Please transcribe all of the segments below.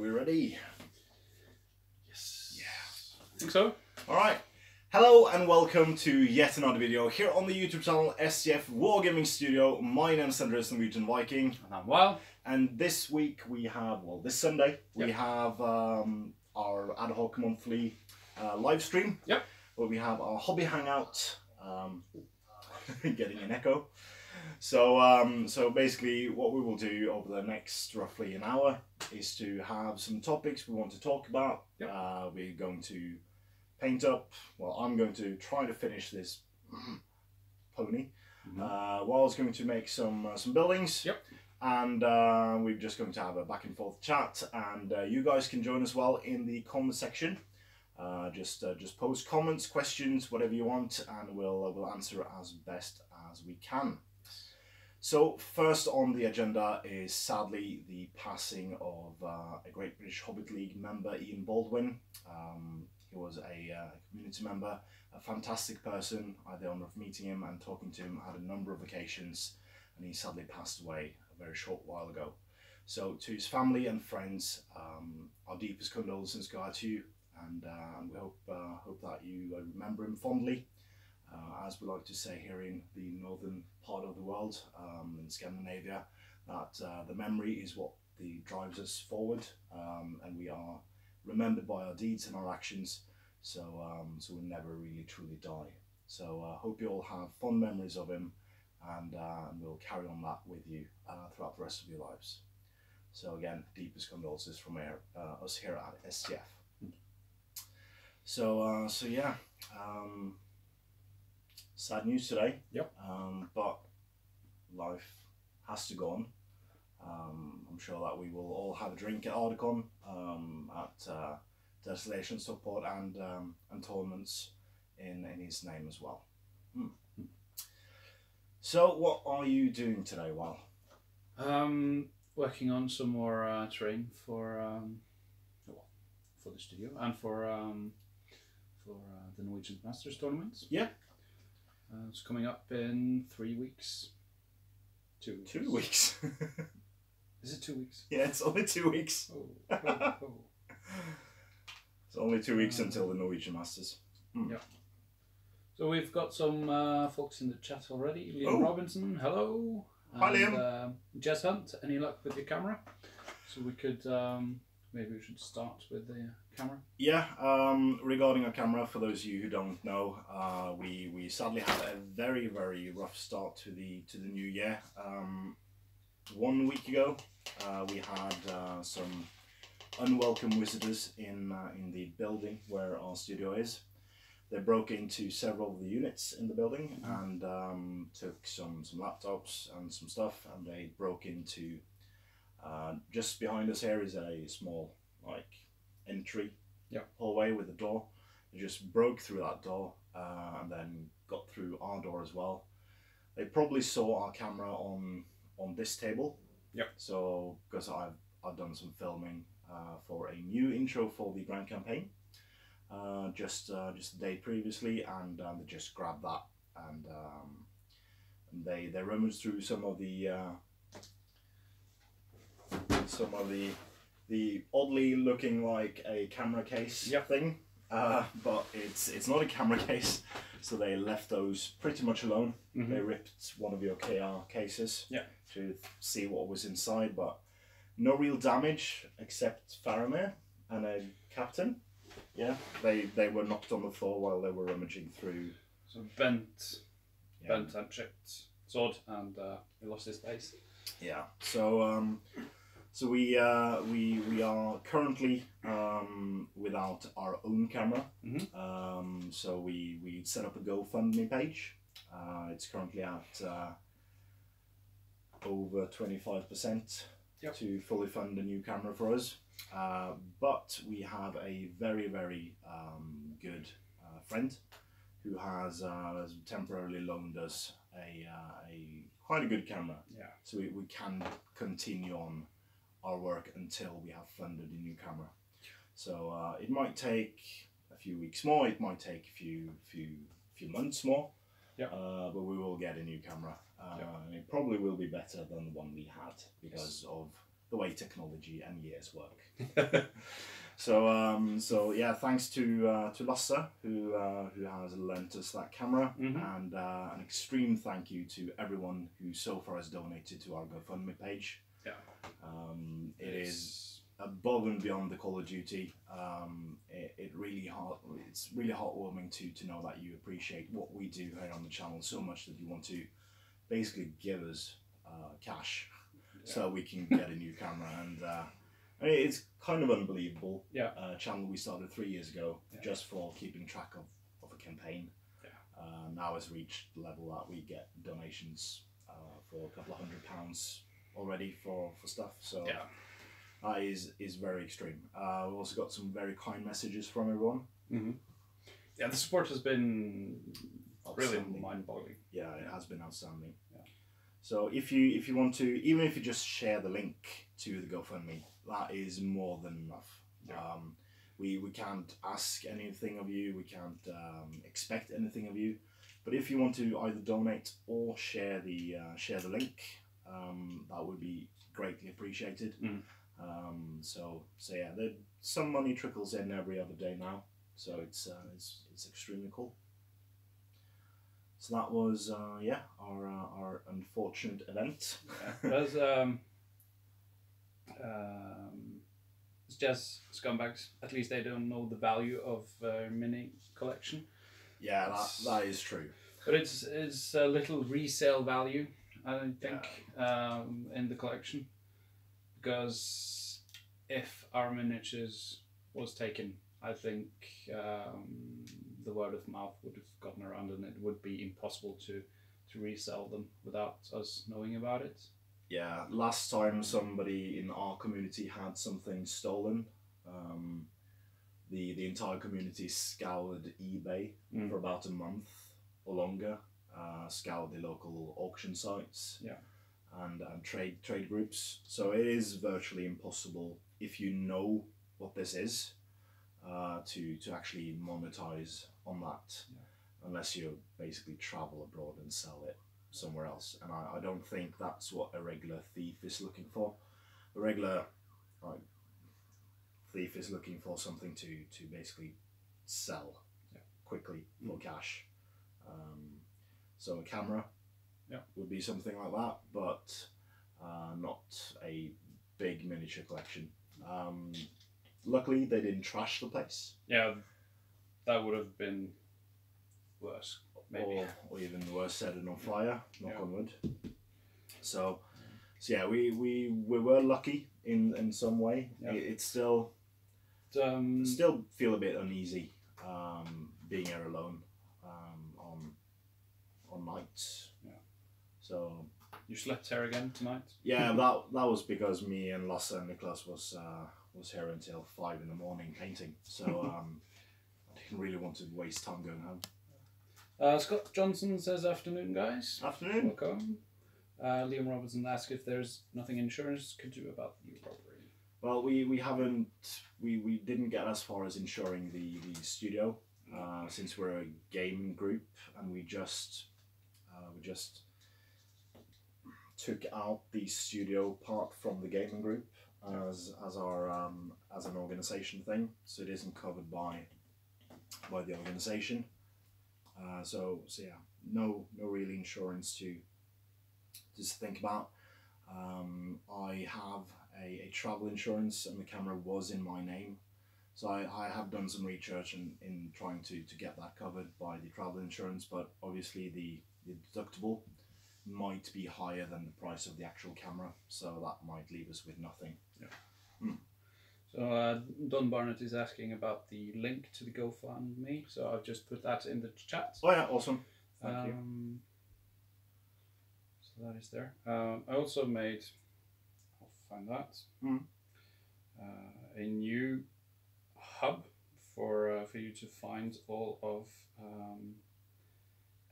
we ready? Yes. Yeah. I think so. Alright. Hello and welcome to yet another video here on the YouTube channel STF Wargaming Studio. My name is Andreas Norwegian Viking. And I'm Wild. And this week we have, well, this Sunday, we have our ad hoc monthly live stream. Yep. Where we have our hobby hangout. Getting an echo. So basically what we will do over the next roughly an hour is to have some topics we want to talk about. Yep. We're going to paint up, well, I'm going to try to finish this pony. Wild's going to make some buildings. Yep. And we're just going to have a back and forth chat, and you guys can join as well in the comment section. Just post comments, questions, whatever you want, and we'll answer as best as we can. So first on the agenda is sadly the passing of a Great British Hobbit League member, Ian Baldwin. He was a community member, a fantastic person. I had the honour of meeting him and talking to him at a number of occasions, and he sadly passed away a very short while ago. So to his family and friends, our deepest condolences go out to you. And we hope that you remember him fondly, as we like to say here in the northern part of the world, in Scandinavia, that the memory is what drives us forward, and we are remembered by our deeds and our actions, so we'll never really truly die. So I hope you all have fond memories of him, and we'll carry on that with you throughout the rest of your lives. So again, deepest condolences from us here at STF. So yeah, sad news today. Yep. But life has to go on. I'm sure that we will all have a drink at Ardacon, at Desolation Support, and tournaments in his name as well. So what are you doing today, Wal? Working on some more terrain for the studio and for the Norwegian Masters tournaments. Yeah. It's coming up in 3 weeks. 2 weeks. 2 weeks. Is it 2 weeks? Yeah, it's only 2 weeks. Oh. It's only 2 weeks until the Norwegian Masters. Yeah. So we've got some folks in the chat already. Liam Robinson, hello. Hi, Liam. Jez Hunt, any luck with your camera? So we could, maybe we should start with the camera. Yeah, regarding our camera, for those of you who don't know, we sadly had a very, very rough start to the new year. 1 week ago, we had some unwelcome visitors in the building where our studio is. They broke into several of the units in the building and took some laptops and some stuff, and they broke into just behind us here is a small entry hallway with a door. They just broke through that door and then got through our door as well. They probably saw our camera on this table. Yep. So because I've done some filming for a new intro for the Grand Campaign just the day previously, and they just grabbed that, and they rummaged through some of the oddly looking like a camera case thing, but it's not a camera case, so they left those pretty much alone. They ripped one of your KR cases to see what was inside, but no real damage except Faramir and a captain. Yeah, they were knocked on the floor while they were rummaging through. So bent and chipped sword, and he lost his face. Yeah. So we are currently without our own camera. So we set up a GoFundMe page. It's currently at over 25% to fully fund a new camera for us. But we have a very, very good friend who has temporarily loaned us a quite a good camera. Yeah. So we can continue on our work until we have funded a new camera. So it might take a few weeks more. It might take a few months more. Yeah. But we will get a new camera, and it probably will be better than the one we had because of the way technology and years work. So yeah, thanks to Lasse who has lent us that camera, and an extreme thank you to everyone who so far has donated to our GoFundMe page. Yeah, it is above and beyond the Call of Duty. It's really heartwarming to know that you appreciate what we do here on the channel so much that you want to basically give us cash so we can get a new camera. And I mean, it's kind of unbelievable. Yeah. Channel we started 3 years ago just for keeping track of a campaign. Yeah. Now has reached the level that we get donations for a couple of £100 already for stuff. So yeah. That is very extreme. We've also got some very kind messages from everyone. Yeah, the support has been really mind-boggling. Yeah, it has been outstanding. Yeah. So if you want to, even if you just share the link to the GoFundMe, that is more than enough. Yeah. We can't ask anything of you. We can't expect anything of you. But if you want to either donate or share the link, that would be greatly appreciated. So yeah, some money trickles in every other day now, so it's extremely cool. So that was our unfortunate event. Yeah, it's just scumbags. At least they don't know the value of mini collection. Yeah, that is true. But it's a little resale value, I think, in the collection. Because if our miniatures was taken, I think the word of mouth would have gotten around, and it would be impossible to resell them without us knowing about it. Yeah, last time somebody in our community had something stolen, the entire community scoured eBay for about a month or longer, scoured the local auction sites. Yeah. And trade groups. So it is virtually impossible, if you know what this is, to actually monetize on that, unless you basically travel abroad and sell it somewhere else. And I don't think that's what a regular thief is looking for. A regular thief is looking for something to basically sell quickly for cash. So a camera would be something like that, but not a big miniature collection. Luckily, they didn't trash the place. Yeah, that would have been worse, maybe. Or even worse, set it on fire, knock on wood. So yeah, we were lucky in some way. Yeah. It's still feel a bit uneasy being here alone on nights. Yeah. So you slept here again tonight? Yeah, that was because me and Lasse and Niklas was here until 5 in the morning painting. So I didn't really want to waste time going home. Scott Johnson says, "Afternoon, guys." Afternoon. Welcome. Liam Robertson asks if there's nothing insurance could do about the robbery. Well, we didn't get as far as insuring the studio, since we're a gaming group, and we just took out the studio part from the gaming group as an organization thing, so it isn't covered by the organization. So yeah, no real insurance to think about. I have a travel insurance, and the camera was in my name, so I have done some research in trying to get that covered by the travel insurance, but obviously the deductible might be higher than the price of the actual camera, so that might leave us with nothing. Yeah. So Don Barnett is asking about the link to the GoFundMe, so I've just put that in the chat. Oh yeah, awesome. Thank you. So that is there. I also made, I'll find that, a new hub for you to find all of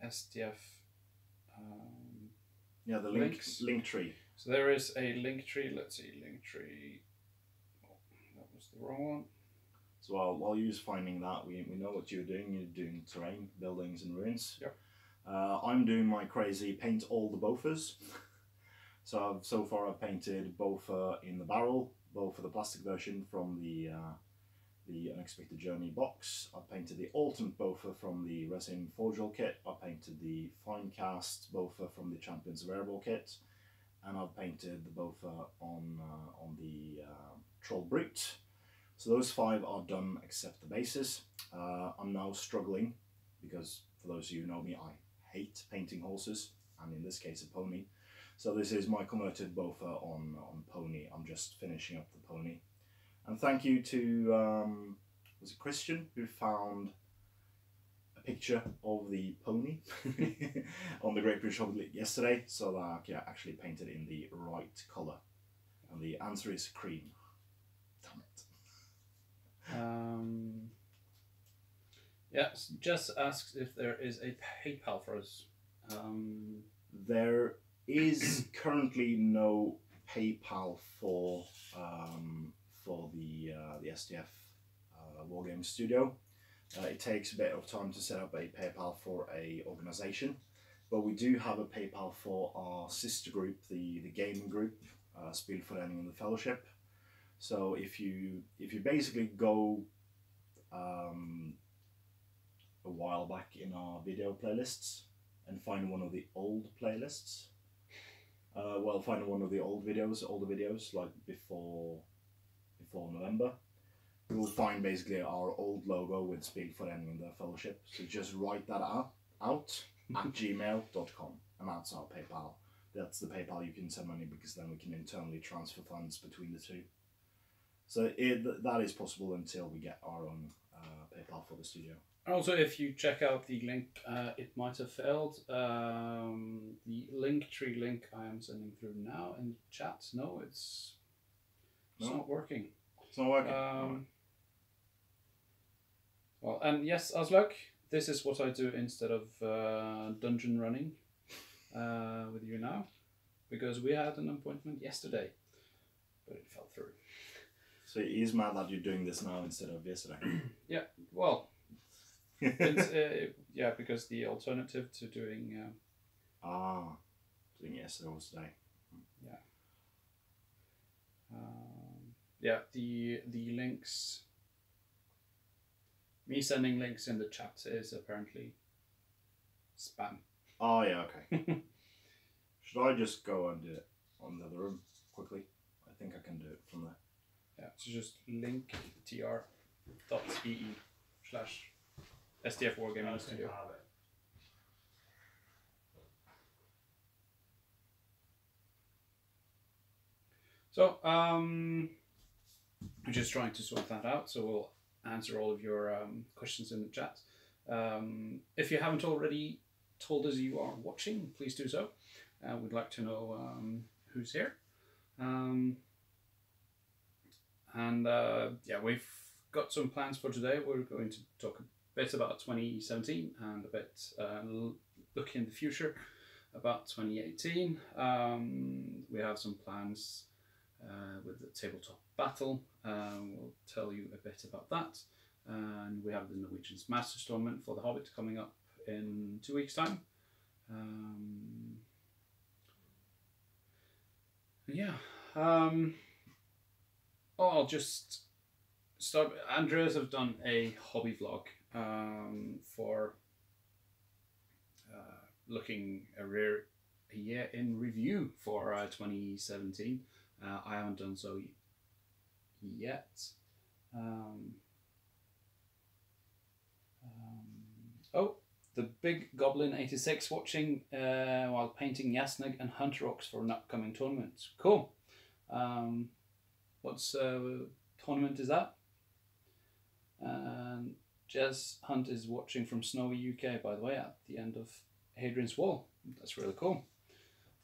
STF yeah, the links. Linktree. So there is a Linktree. Let's see, Linktree. Oh, that was the wrong one. So while you're finding that, we know what you're doing. You're doing terrain, buildings, and ruins. Yep. I'm doing my crazy paint all the bofas. So so far I've painted both in the barrel, both for the plastic version from the Unexpected Journey box. I've painted the alternate Boffer from the Resin Forge Roll kit. I painted the fine cast Boffer from the Champions Wearable kit, and I've painted the Boffer on the Troll Brute. So those 5 are done except the bases. I'm now struggling because, for those of you who know me, I hate painting horses, and in this case a pony. So this is my converted Boffer on pony. I'm just finishing up the pony. And thank you to, was it Christian, who found a picture of the pony on the Great British Hobby yesterday, so that I can actually paint it in the right colour. And the answer is cream. Damn it. Yeah, Jess asks if there is a PayPal for us. There is currently no PayPal for the STF Wargame Studio. It takes a bit of time to set up a PayPal for a organisation, but we do have a PayPal for our sister group, the gaming group, Spelföreningen and the Fellowship. So if you basically go a while back in our video playlists and find one of the old playlists, find one of the older videos like before November, you will find basically our old logo with Spelföreningen and the Fellowship. So just write that out at gmail.com, and that's our PayPal. That's the PayPal you can send money, because then we can internally transfer funds between the two. So that is possible until we get our own PayPal for the studio. Also, if you check out the link, it might have failed. The Linktree link I am sending through now in the chat. No, it's not working. It's not working. Well, and yes, Aslak, this is what I do instead of dungeon running with you now, because we had an appointment yesterday, but it fell through. So he's mad that you're doing this now instead of yesterday. Yeah, well, it's, yeah, because the alternative to doing doing yesterday was today. Yeah. Yeah, the links. Me sending links in the chat is apparently spam. Oh yeah, okay. Should I just go and do it on the other room quickly? I think I can do it from there. Yeah, so just linktr.ee/STF Wargaming Studio. So, I'm just trying to sort that out, so we'll answer all of your questions in the chat. If you haven't already told us you are watching, please do so. We'd like to know who's here. Yeah, we've got some plans for today. We're going to talk a bit about 2017 and a bit look in the future about 2018. We have some plans with the Tabletop Battle. We'll tell you a bit about that. And we have the Norwegian Masters tournament for the Hobbit coming up in 2 weeks' time. Yeah. I'll just start. Andreas have done a hobby vlog for looking a year in review for 2017. I haven't done so yet. Oh, the Big Goblin 86 watching while painting Yasnag and Hunter Rocks for an upcoming tournament. Cool. What's tournament is that? And Jez Hunt is watching from snowy UK, by the way, at the end of Hadrian's Wall. That's really cool.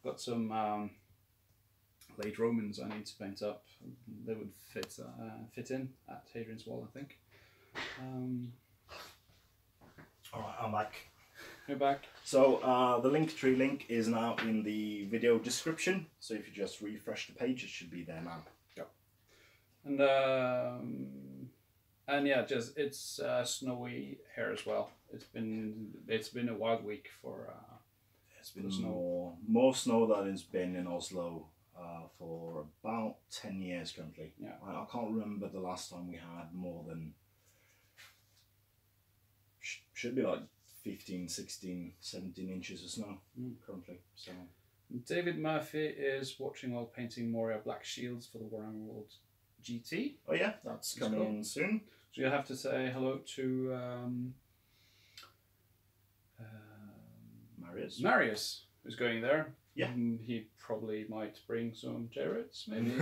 Got some late Romans I need to paint up. They would fit in at Hadrian's Wall, I think. Alright, I'm back. You're back. So the Linktree link is now in the video description. So if you just refresh the page, it should be there now. Yep. And yeah, just it's snowy here as well. It's been a wild week for It's been more snow than it's been in Oslo for about 10 years currently. Yeah. I can't remember the last time we had more than, should be like 15, 16, 17 inches of snow currently. So David Murphy is watching while painting Moria Black Shields for the Warhammer World GT. oh yeah, that's coming in soon. So you'll have to say hello to Marius, who's going there. Yeah. He probably might bring some chariots, maybe.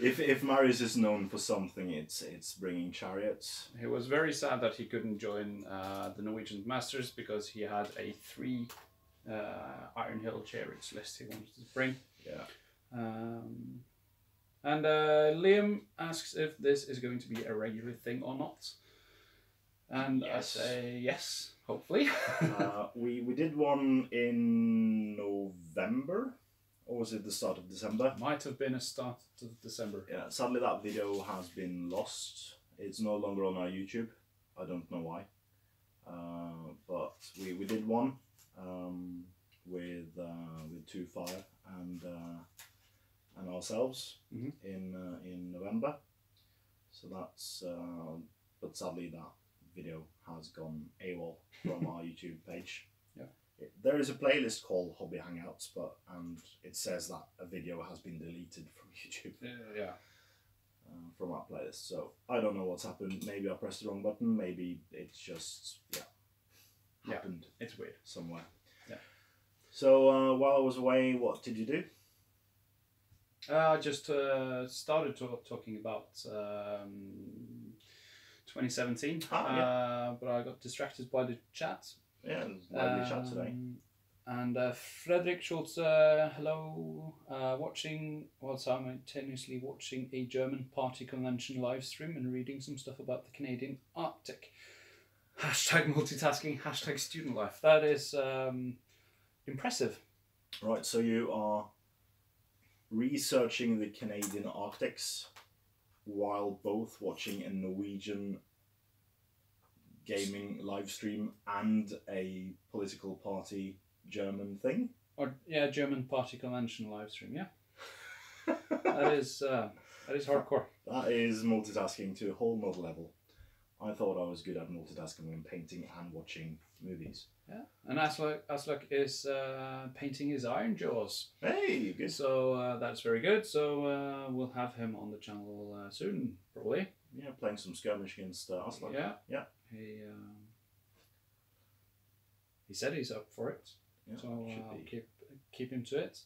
if Marius is known for something, it's bringing chariots. He was very sad that he couldn't join the Norwegian Masters because he had a 3 Iron Hill chariots list he wanted to bring. Yeah. And Liam asks if this is going to be a regular thing or not. And yes. I say yes, hopefully. We did one in November, or was it the start of December? Might have been a start of December. Yeah, sadly that video has been lost. It's no longer on our YouTube. I don't know why. But we did one with 2Fire and ourselves in November. So that's but sadly that video has gone AWOL from our YouTube page. Yeah. There is a playlist called Hobby Hangouts, and it says that a video has been deleted from YouTube. Yeah. From our playlist. So I don't know what's happened. Maybe I pressed the wrong button. Maybe it's just happened. It's weird somewhere. Yeah. So while I was away, what did you do? I just started talking about 2017, but I got distracted by the chat. Yeah, lively chat today. And Frederick Schultz, hello, watching while simultaneously watching a German party convention live stream and reading some stuff about the Canadian Arctic. Hashtag multitasking, hashtag student life. That is impressive. Right, so you are researching the Canadian Arctics while both watching a Norwegian gaming live stream and a political party German thing? Or German party convention live stream, yeah. that is hardcore. That is multitasking to a whole nother level. I thought I was good at multitasking when painting and watching movies. Yeah, and Aslak is painting his Iron Jaws. Hey, good. So that's very good. So we'll have him on the channel soon, probably. Yeah, playing some skirmish against Aslak. Yeah. He said he's up for it. Yeah, so I'll keep him to it.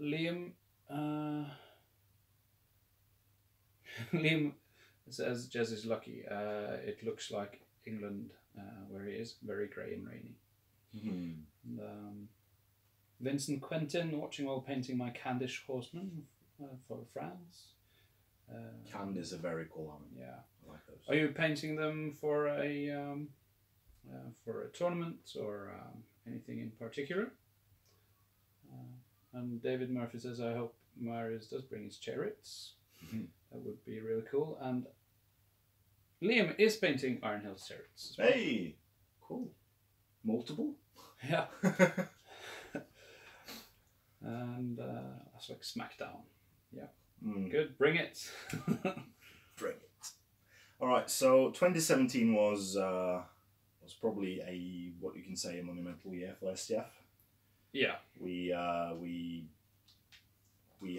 Liam Liam says Jez is lucky. It looks like England where he is, very grey and rainy. And, Vincent Quentin watching while painting my Candish horseman for France. Cand is a very cool army. Yeah. I like those. Are you painting them for a tournament or anything in particular? And David Murphy says, I hope Marius does bring his chariots. That would be really cool. And Liam is painting Iron Hill chariots. Hey, cool. Multiple? Yeah. And that's like Smackdown. Yeah. Good. Bring it. Bring it. All right. So 2017 was probably what you can say a monumental year for STF. Yeah. We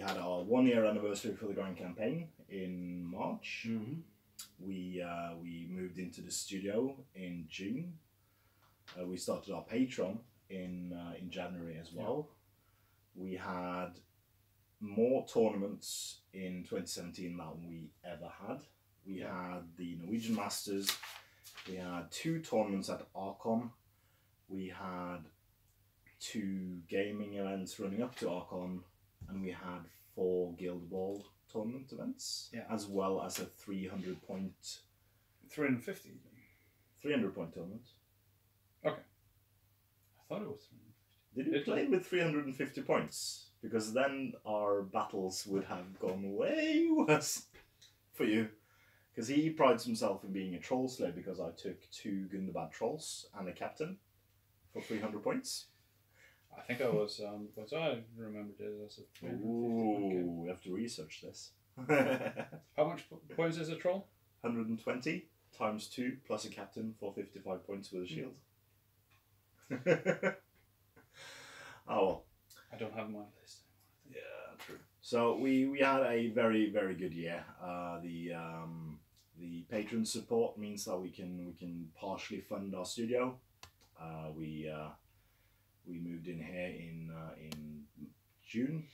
had our 1 year anniversary for the Grand Campaign in March. We moved into the studio in June. We started our Patreon in January as well. We had more tournaments in 2017 than we ever had. We had the Norwegian Masters. We had 2 tournaments at Archon. We had 2 gaming events running up to Archon, and we had 4 Guild Ball tournament events, as well as a 300 point 350 point tournament. Okay. I thought it was 350. Did you play with 350 points? Because then our battles would have gone way worse for you. Because he prides himself in being a troll slayer, because I took 2 Gundabad trolls and a captain for 300 points. I think I was, but I remembered it as a 350. Ooh, we have to research this. How much points is a troll? 120 times 2 plus a captain for 55 points with a shield. Oh well. I don't have my list. Yeah, true. So we had a very, very good year. The patron support means that we can partially fund our studio. We moved in here in June,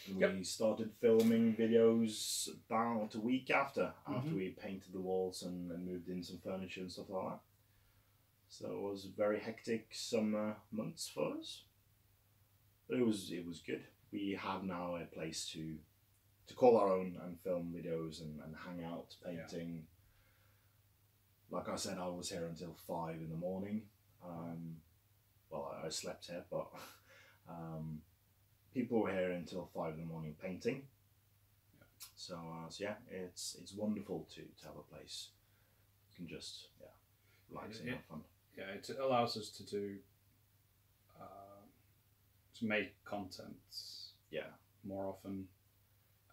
and we started filming videos about a week after we painted the walls and moved in some furniture and stuff like that. So it was very hectic summer months for us, but it was good. We have now a place to call our own and film videos and hang out painting. Yeah. Like I said, I was here until 5 in the morning. Well, I slept here, but people were here until 5 in the morning painting. Yeah. So yeah, it's wonderful to have a place you can just relax and have fun. Yeah, it allows us to do to make content more often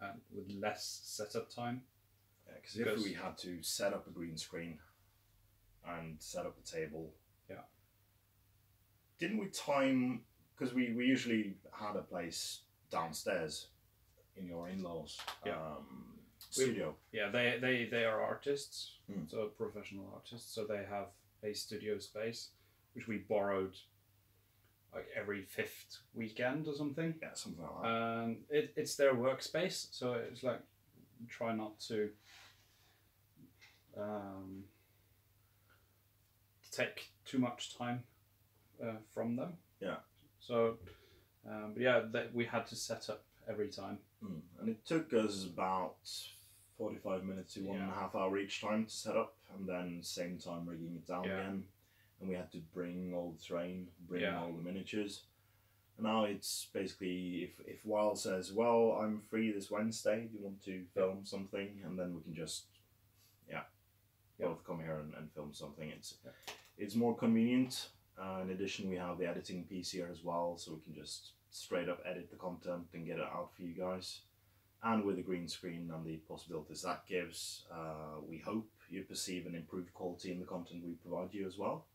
and with less setup time. Yeah, because if we had to set up a green screen and set up a table, didn't we time, because we usually had a place downstairs in your in-laws studio. They are artists, so professional artists, so they have a studio space which we borrowed like every 5th weekend or something. Yeah, something like that. It's their workspace, so it's like try not to take too much time from them. Yeah. So, but yeah, we had to set up every time. And it took us about 45 minutes to 1.5 hours each time to set up, and then same time rigging it down again. And we had to bring all the terrain, all the miniatures. And now it's basically, if Wild says, well, I'm free this Wednesday, do you want to film something? And then we can just, both come here and film something. It's more convenient. In addition, we have the editing piece here as well, so we can just straight up edit the content and get it out for you guys. And with the green screen and the possibilities that gives, we hope you perceive an improved quality in the content we provide you as well.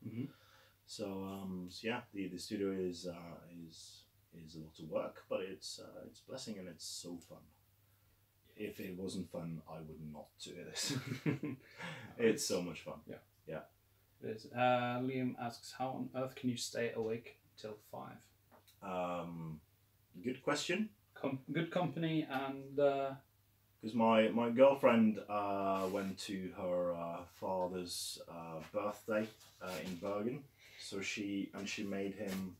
So yeah, the studio is a lot of work, but it's blessing and it's so fun. If it wasn't fun, I would not do this. It's so much fun. Yeah. It is. Liam asks, how on earth can you stay awake till 5? Good question. Good company and... Because my girlfriend went to her father's birthday in Bergen, so she made him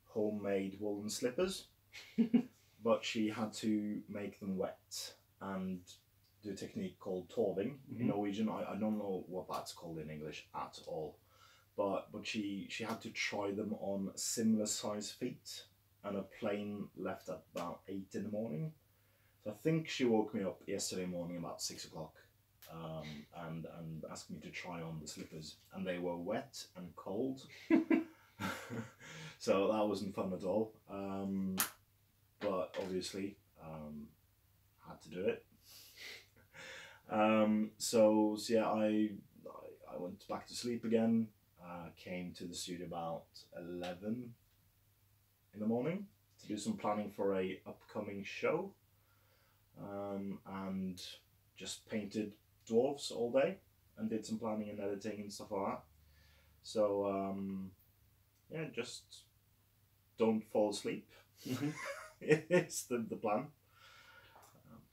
homemade woolen slippers, but she had to make them wet and do a technique called torving in Norwegian. I don't know what that's called in English at all, but she had to try them on similar size feet, and a plane left at about 8 in the morning. So I think she woke me up yesterday morning about 6 o'clock and asked me to try on the slippers, and they were wet and cold. So that wasn't fun at all. But obviously had to do it. So yeah, I went back to sleep again. Came to the studio about 11 in the morning to do some planning for a upcoming show, and just painted dwarves all day and did some planning and editing and stuff like that. So yeah, just don't fall asleep. It's the plan.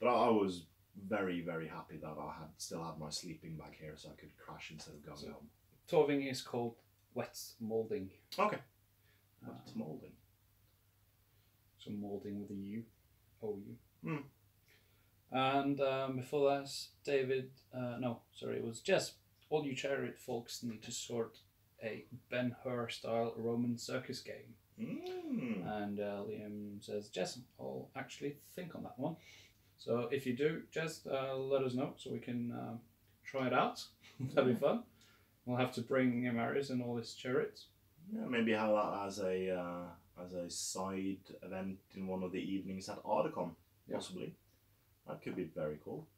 But I was very, very happy that I still had my sleeping bag here, so I could crash instead of going home. Torving is called wet moulding. Okay. Wet moulding. So moulding with a U. O-U. And before that, David, it was Jess. All you chariot folks need to sort a Ben-Hur style Roman circus game. And Liam says, Jess, I'll actually think on that one. So if you do, just let us know so we can try it out. That'd be fun. We'll have to bring Marius and all his chariots. Yeah, maybe have that as a side event in one of the evenings at Ardacon, possibly. That could be very cool.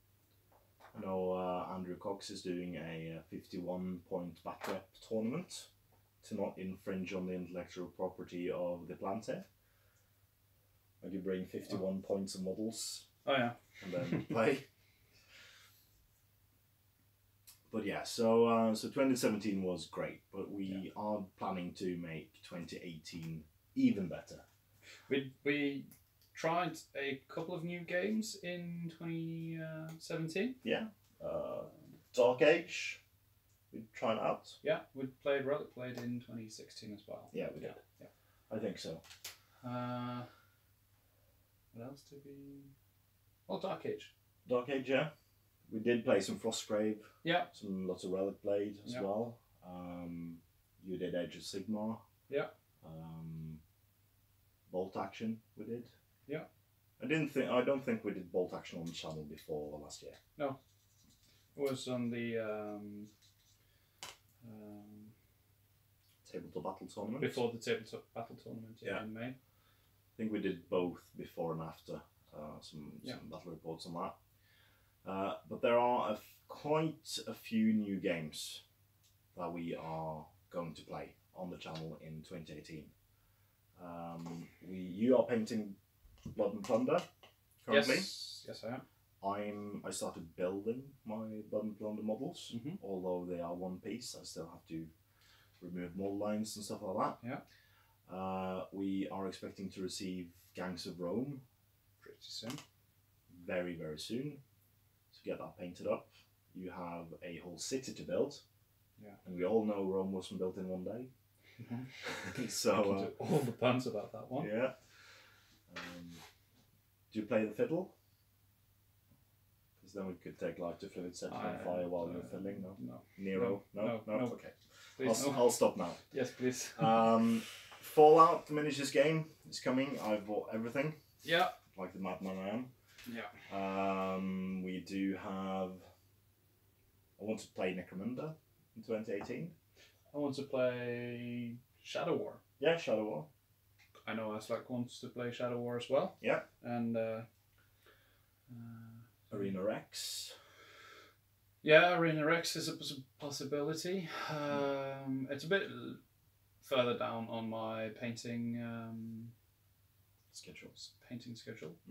I know Andrew Cox is doing a 51-point back rep tournament to not infringe on the intellectual property of the Plante. Like you bring 51 points of models. Oh yeah. And then play. But yeah, so 2017 was great, but we are planning to make 2018 even better. We tried a couple of new games in 2017. Yeah. Dark Age. We tried out. Yeah, we played Relic Blade in 2016 as well. Yeah, we did. Yeah. I think so. What else did we? Oh, Dark Age. Dark Age, yeah. We did play some Frostgrave. Yeah. Lots of Relic Blade as well. You did Age of Sigmar. Yeah. Bolt Action we did. Yeah. I don't think we did Bolt Action on the channel before last year. No. It was on the Tabletopbattle tournament. before the Tabletopbattle tournament in May. I think we did both before and after. Some battle reports on that. But there are quite a few new games that we are going to play on the channel in 2018. You are painting Blood and Plunder currently. Yes, I am. I started building my Blood and Plunder models, although they are one piece. I still have to remove mold lines and stuff like that. Yeah. We are expecting to receive Gangs of Rome Pretty soon. very, very soon to get that painted up. You have a whole city to build. Yeah. And we all know Rome wasn't built in one day. So all the puns about that one. Yeah. Do you play the fiddle? Because then we could take light to fluid set on fire while you're fiddling. No. No. Nero. No. Okay. Please, I'll stop now. Yes, please. Fallout, the miniatures game, is coming. I've bought everything. Yeah. Like the madman I am. Yeah. We do have. I want to play Necromunda in 2018. I want to play Shadow War. Yeah, Shadow War. I know Aslak wants to play Shadow War as well. Yeah. And Arena Rex. Yeah, Arena Rex is a possibility. It's a bit further down on my painting schedule.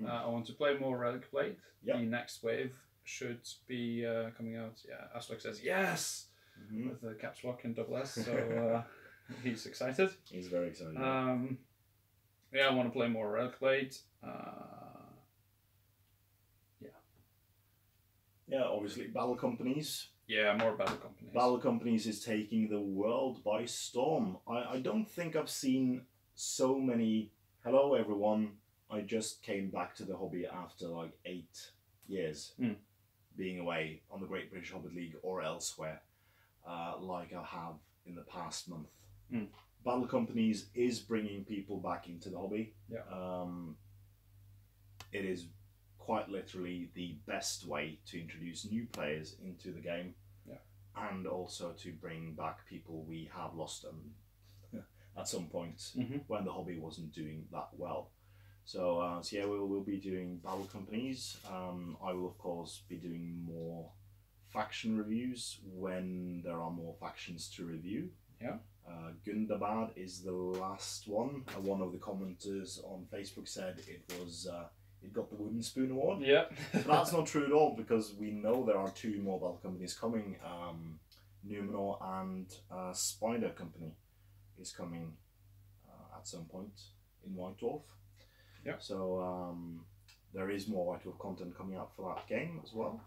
I want to play more Relic Blade. Yep. The next wave should be coming out. Yeah, Aslak says yes with the caps lock and double S. So he's excited. He's very excited. Yeah, I want to play more Relic Blade. Yeah, obviously Battle Companies. Yeah, more Battle Companies. Battle Companies is taking the world by storm. I don't think I've seen so many. Hello everyone, I just came back to the hobby after like 8 years being away on the Great British Hobbit League or elsewhere, like I have in the past month. Battle Companies is bringing people back into the hobby. Yeah. It is quite literally the best way to introduce new players into the game, and also to bring back people we have lost at some point when the hobby wasn't doing that well. So, yeah, we'll be doing Battle Companies. I will of course be doing more faction reviews when there are more factions to review. Yeah. Gundabad is the last one. One of the commenters on Facebook said it was it got the Wooden Spoon Award. Yeah. But that's not true at all, because we know there are 2 more Battle Companies coming. Numenor and Spider Company is coming at some point in White Dwarf. Yeah. So there is more White Dwarf content coming out for that game as well.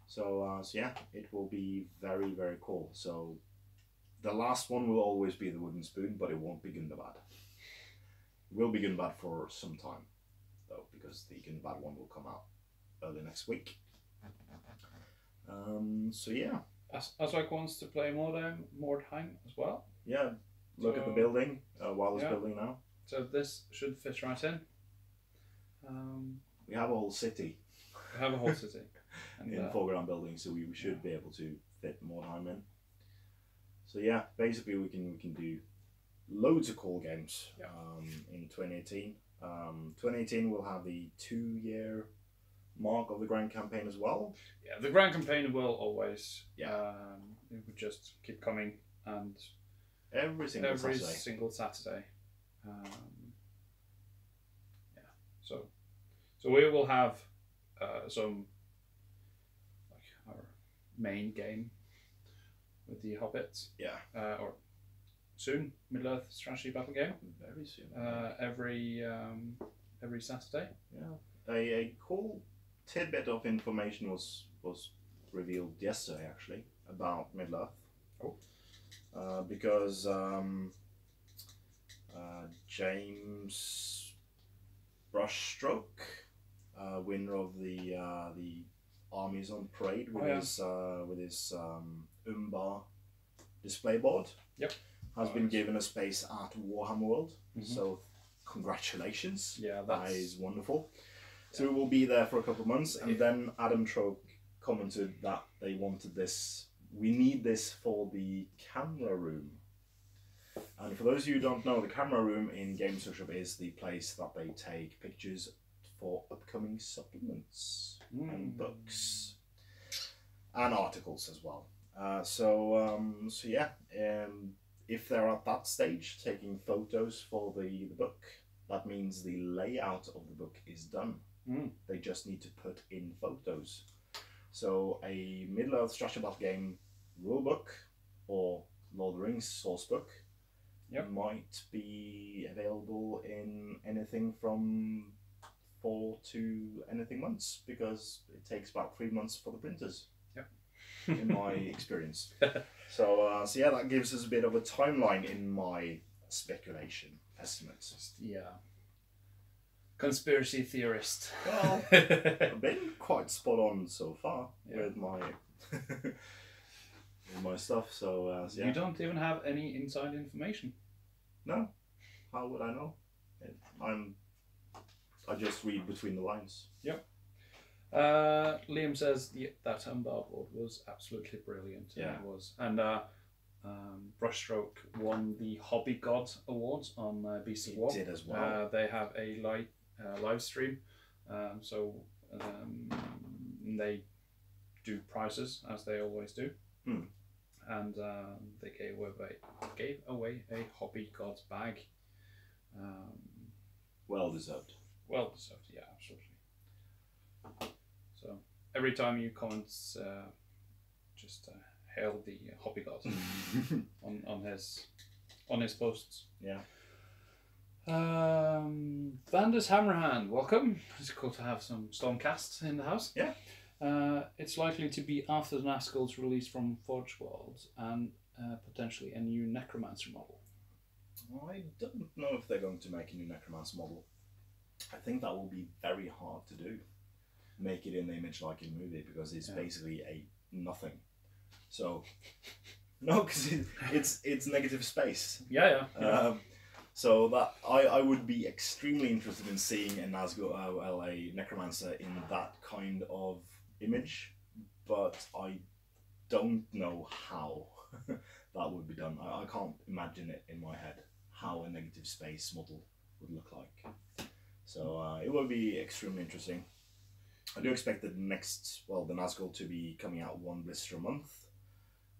So, so yeah, it will be very, very cool. So the last one will always be the Wooden Spoon, but it won't be Gundabad. It will be Gundabad for some time, though, because the Gundabad one will come out early next week. So yeah. Aslak wants to play Mordheim as well. Yeah, look at the building while it's building now. So this should fit right in. We have a whole city. We have a whole city. And, in foreground building, so we should be able to fit Mordheim in. So yeah, basically we can do loads of cool games Yeah. in 2018. 2018 will have the 2-year mark of the Grand Campaign as well. Yeah, the Grand Campaign will always. Yeah. It would just keep coming and Every single Saturday. single Saturday. Yeah. So we will have some like our main game with the Hobbits. Yeah. Or soon, Middle-earth strategy battle game. Very soon. Every Saturday. Yeah. A cool tidbit of information was revealed yesterday actually about Middle-earth. Oh. Because James Brushstroke, winner of the Armies on Parade with his Umbar display board, Yep. has been given a space at Warhammer World. So congratulations. Yeah, that is wonderful. So we will be there for a couple of months, and then Adam Troke commented that they wanted this. We need this for the camera room. And for those of you who don't know, the camera room in Games Workshop is the place that they take pictures for upcoming supplements and books and articles as well. So yeah, if they're at that stage taking photos for the book, that means the layout of the book is done. They just need to put in photos. So a Middle-earth strategy battle game rulebook or Lord of the Rings source book might be available in anything from 4 to anything months, because it takes about 3 months for the printers. In my experience. So yeah, that gives us a bit of a timeline in my speculation estimates. Yeah. Conspiracy theorist. Well, I've been quite spot on so far with my with my stuff. So yeah. You don't even have any inside information. No. How would I know? I just read between the lines. Yep. Liam says that Umbar board was absolutely brilliant. Yeah. It was. And Brushstroke won the Hobby God Awards on Beast of War. Did as well. They have a live stream, so they do prizes as they always do, and they gave away a Hobby Gods bag. Well deserved. Well deserved, yeah, absolutely. So every time you comment, just hail the Hobby God on his posts. Yeah. Vander's Hammerhand, welcome. It's cool to have some Stormcast in the house. Yeah. It's likely to be after the Nazgul's release from Forge World and potentially a new Necromancer model. I don't know if they're going to make a new Necromancer model. I think that will be very hard to do. Make it in the image like in movie, because it's basically a nothing. So no, because it's negative space. Yeah. So that I would be extremely interested in seeing a Nazgul, a Necromancer in that kind of image, but I don't know how that would be done. I can't imagine it in my head how a negative space model would look like. So it will be extremely interesting. I do expect the the Nazgul to be coming out 1 blister a month,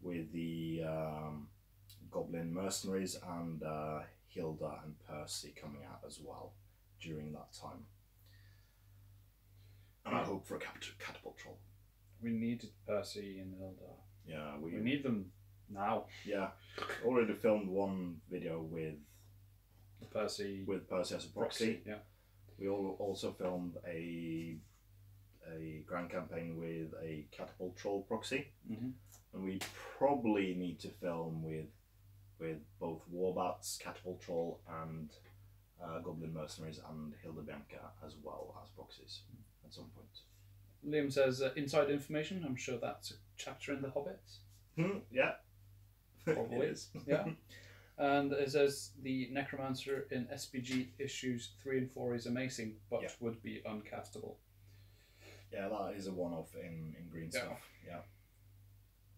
with the Goblin Mercenaries and Hilda and Percy coming out as well during that time. And I hope for a catapult troll. We needed Percy and Hilda. Yeah, we need them now. Yeah, already filmed one video with Percy as a proxy. Yeah, we also filmed a grand campaign with a catapult troll proxy, and we probably need to film with both Warbats, catapult troll, and Goblin Mercenaries and Hilda Bianca as well as proxies at some point. Liam says inside information. I'm sure that's a chapter in the Hobbits. Yeah, probably it is. Yeah. And it says the Necromancer in SPG issues 3 and 4 is amazing, but would be uncastable. Yeah, that is a one-off in green stuff. Yeah,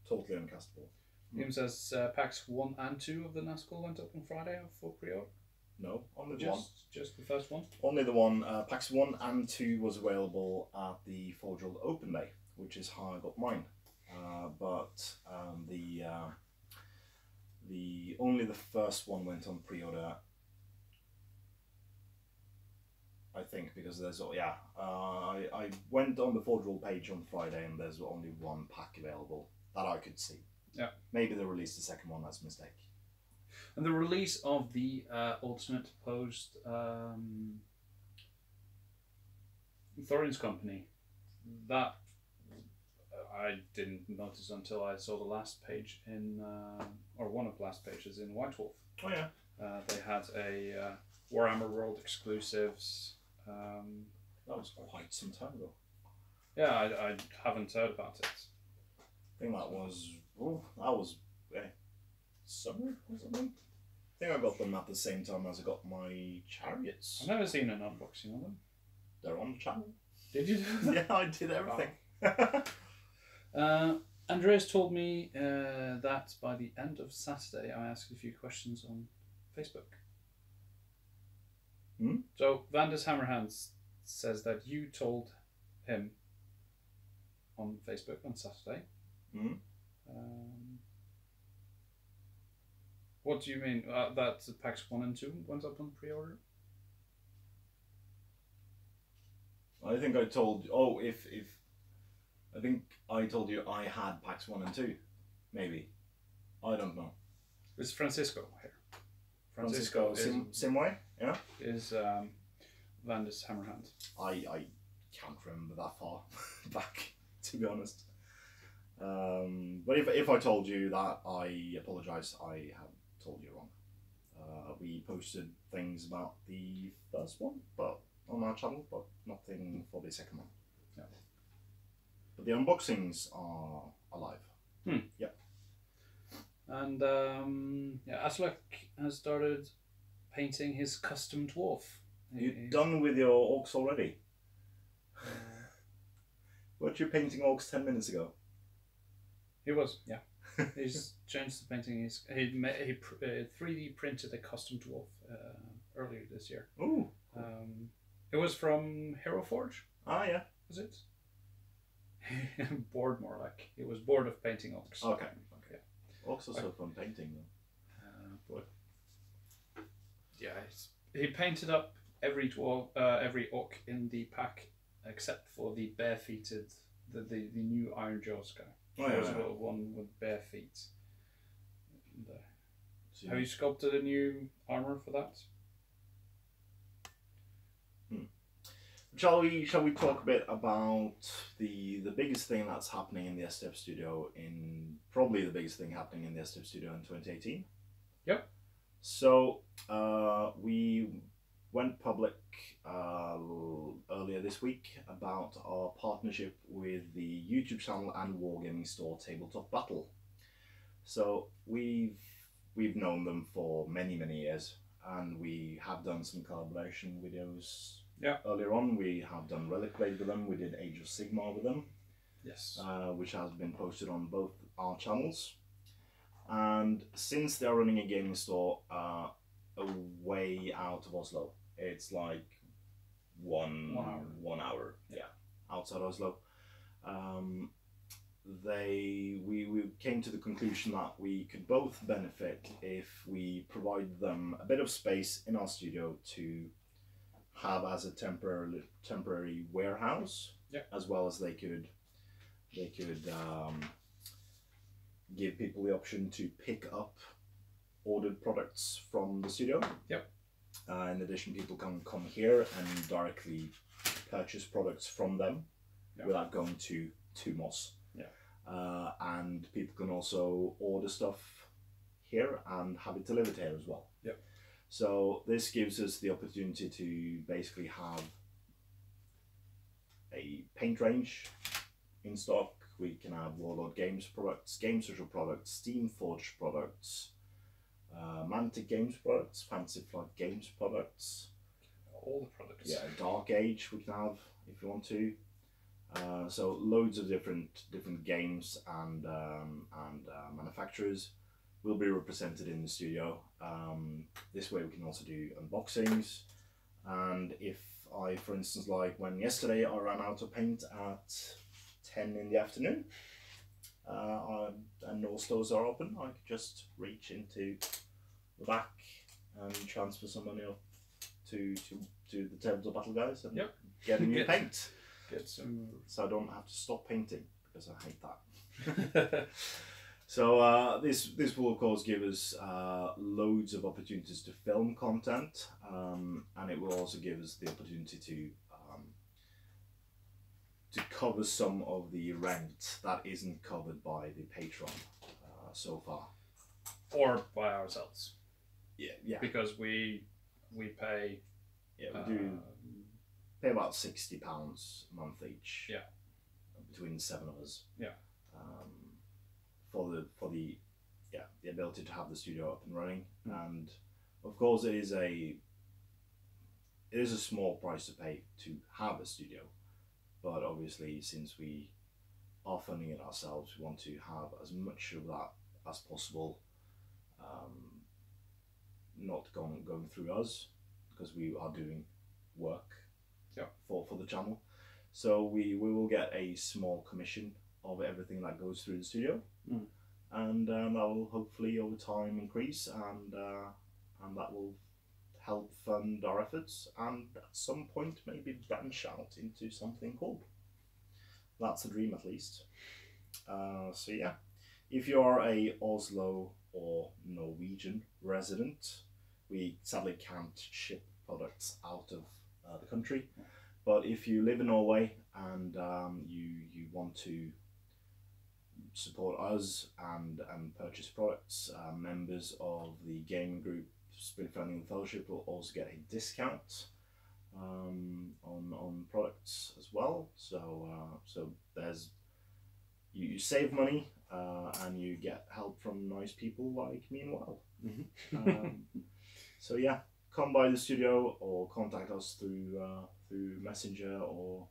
totally uncastable. Liam says packs 1 and 2 of the Nazgul went up on Friday for pre-order. No, only the one. Just the first one? Only the one. Packs 1 and 2 was available at the Forge World Open Day, which is how I got mine. But only the first one went on pre-order. I think because there's I went on the Forge World page on Friday and there's only one pack available that I could see. Yeah. Maybe they released the second one as a mistake. And the release of the Ultimate Post Thorin's Company, that I didn't notice until I saw the last page in, or one of the last pages in White Wolf. Oh yeah. They had a Warhammer World exclusives. That was quite some time ago. Yeah, I haven't heard about it. I think that was summer or something. I think I got them at the same time as I got my chariots. I've never seen an unboxing of them. They're on the channel. Did you do that? Yeah, I did everything. Wow. Andreas told me that by the end of Saturday I asked a few questions on Facebook. So Vandus Hammerhands says that you told him on Facebook on Saturday. What do you mean? That packs 1 and 2 went up on pre-order? I think I told you. Oh, I think I told you I had packs 1 and 2. Maybe. I don't know. It's Francisco here. Francisco same way? Yeah? Is Vandus Hammerhand. I can't remember that far back, to be honest. But if I told you that, I apologise. I have told you wrong. We posted things about the first one, but on our channel, but nothing for the second one. Yeah. But the unboxings are alive. Yep. And Aslak has started painting his custom dwarf. You're done with your orcs already? Weren't you painting orcs 10 minutes ago? He was, yeah. He's changed the painting. He 3D printed a custom dwarf earlier this year. Ooh. It was from Hero Forge. Ah, yeah. Was it? Bored, more like. He was bored of painting orcs. Okay. Orcs are so fun painting, though. But yeah, he painted up every orc in the pack except for the bare-feeted, the new Iron Jaws guy. Oh, There yeah, was yeah. one with bare feet. And, So have you sculpted a new armor for that? Shall we talk a bit about the biggest thing that's happening in the STF studio, probably the biggest thing happening in the STF studio in 2018? Yep. So we went public earlier this week about our partnership with the YouTube channel and wargaming store Tabletopbattle. So we've known them for many years, and we have done some collaboration videos. Yeah. Earlier on, we have done Relic Blade with them. We did Age of Sigmar with them. Yes. Which has been posted on both our channels. And since they're running a gaming store way out of Oslo, it's like one hour, outside Oslo. We came to the conclusion that we could both benefit if we provide them a bit of space in our studio to have as a temporary warehouse, as well as they could give people the option to pick up ordered products from the studio. Yep. In addition, people can come here and directly purchase products from them without going to Moss. Yeah. And people can also order stuff here and have it delivered here as well. Yep. So this gives us the opportunity to basically have a paint range in stock. We can have Warlord Games products, Game Social products, Steam Forge products, Mantic Games products, Fantasy Flight Games products. All the products. Yeah, Dark Age we can have if you want to. So loads of different games and manufacturers will be represented in the studio. This way we can also do unboxings, and if I, for instance, like when yesterday I ran out of paint at 10 in the afternoon, and no stores are open, I could just reach into the back and transfer some money up to the Tabletopbattle guys and get a new paint. Get some. So I don't have to stop painting because I hate that. So this will of course give us loads of opportunities to film content, and it will also give us the opportunity to cover some of the rent that isn't covered by the Patreon so far, or by ourselves. Yeah. Because we pay. Yeah, we do pay about £60 a month each. Yeah. Between the 7 of us. Yeah. For the ability to have the studio up and running, and of course it is a small price to pay to have a studio, but obviously since we are funding it ourselves, we want to have as much of that as possible, not going through us, because we are doing work for the channel. So we will get a small commission of everything that goes through the studio, and that will hopefully over time increase, and that will help fund our efforts, and at some point maybe branch out into something cool. That's the dream, at least. So yeah, if you are a Oslo or Norwegian resident, we sadly can't ship products out of the country. But if you live in Norway and you want to support us and purchase products, members of the gaming group Spirit Friendly Fellowship will also get a discount on products as well. So there's you save money and you get help from nice people like me and Well. So yeah, come by the studio or contact us through Messenger or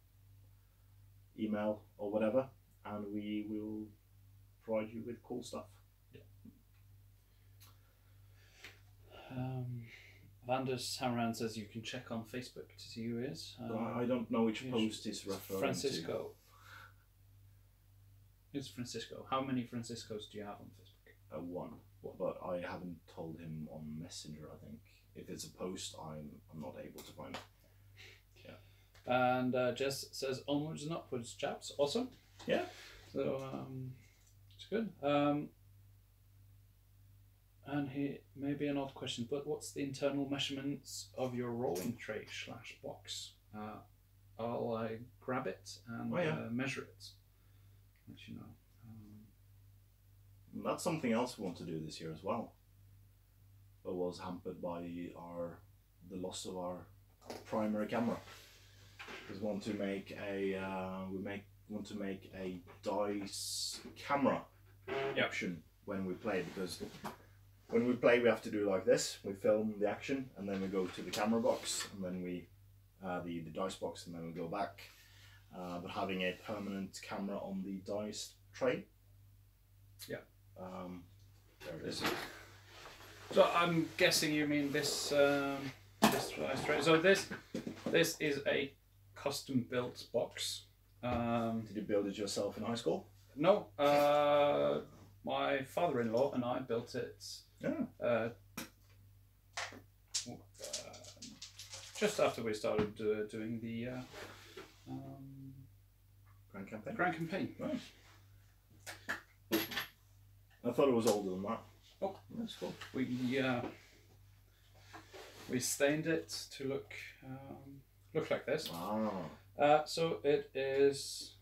email or whatever, and we will provide you with cool stuff. Vanders Hammerhand says you can check on Facebook to see who is. I don't know which post is referring Francisco. to. It's Francisco. How many Franciscos do you have on Facebook? One, but I haven't told him on Messenger. I think if it's a post, I'm not able to find it. And Jess says onwards and upwards, chaps. Awesome. Yeah. So it's good. And here maybe an odd question, but what's the internal measurements of your rolling tray / box? I'll grab it and measure it. Let you know. That's something else we want to do this year as well, but was hampered by the loss of our primary camera. We want to make a dice camera option when we play, because when we play we have to do like this. We film the action and then we go to the camera box, and then we the dice box, and then we go back. But having a permanent camera on the dice tray. There it is. So I'm guessing you mean this this dice tray. So this is a custom built box. Did you build it yourself in high school? No, my father-in-law and I built it. Just after we started doing the Grand Campaign. Right. I thought it was older than that. Oh, that's cool. We stained it to look like this. Wow. So it is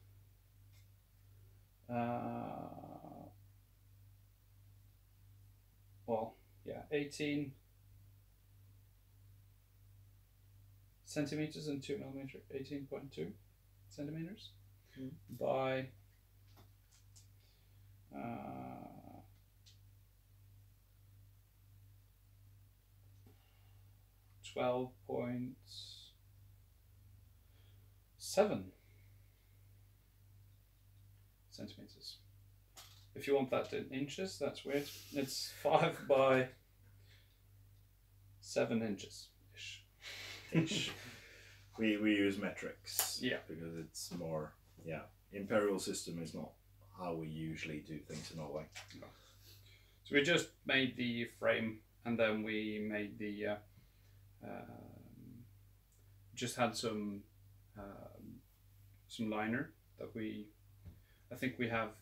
18 centimeters and 2 millimeter, 18.2 centimeters by 12.7 centimeters. If you want that in inches, that's weird. It's 5 by 7 inches ish. Ish. We use metrics. Yeah. Because it's more, yeah. Imperial system is not how we usually do things in Norway. No. So we just made the frame, and then we made the just had some liner that I think we have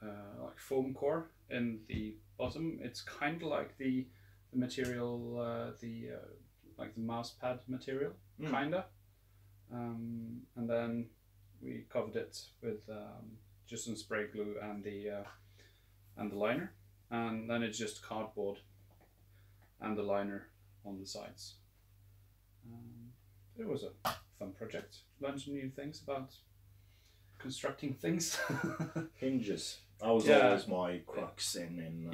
like foam core in the bottom. It's kind of like the material, like the mouse pad material, kinda. And then we covered it with just some spray glue and the liner, and then it's just cardboard and the liner on the sides. It was a fun project. Learned some new things about constructing things. Hinges. That was always my crux in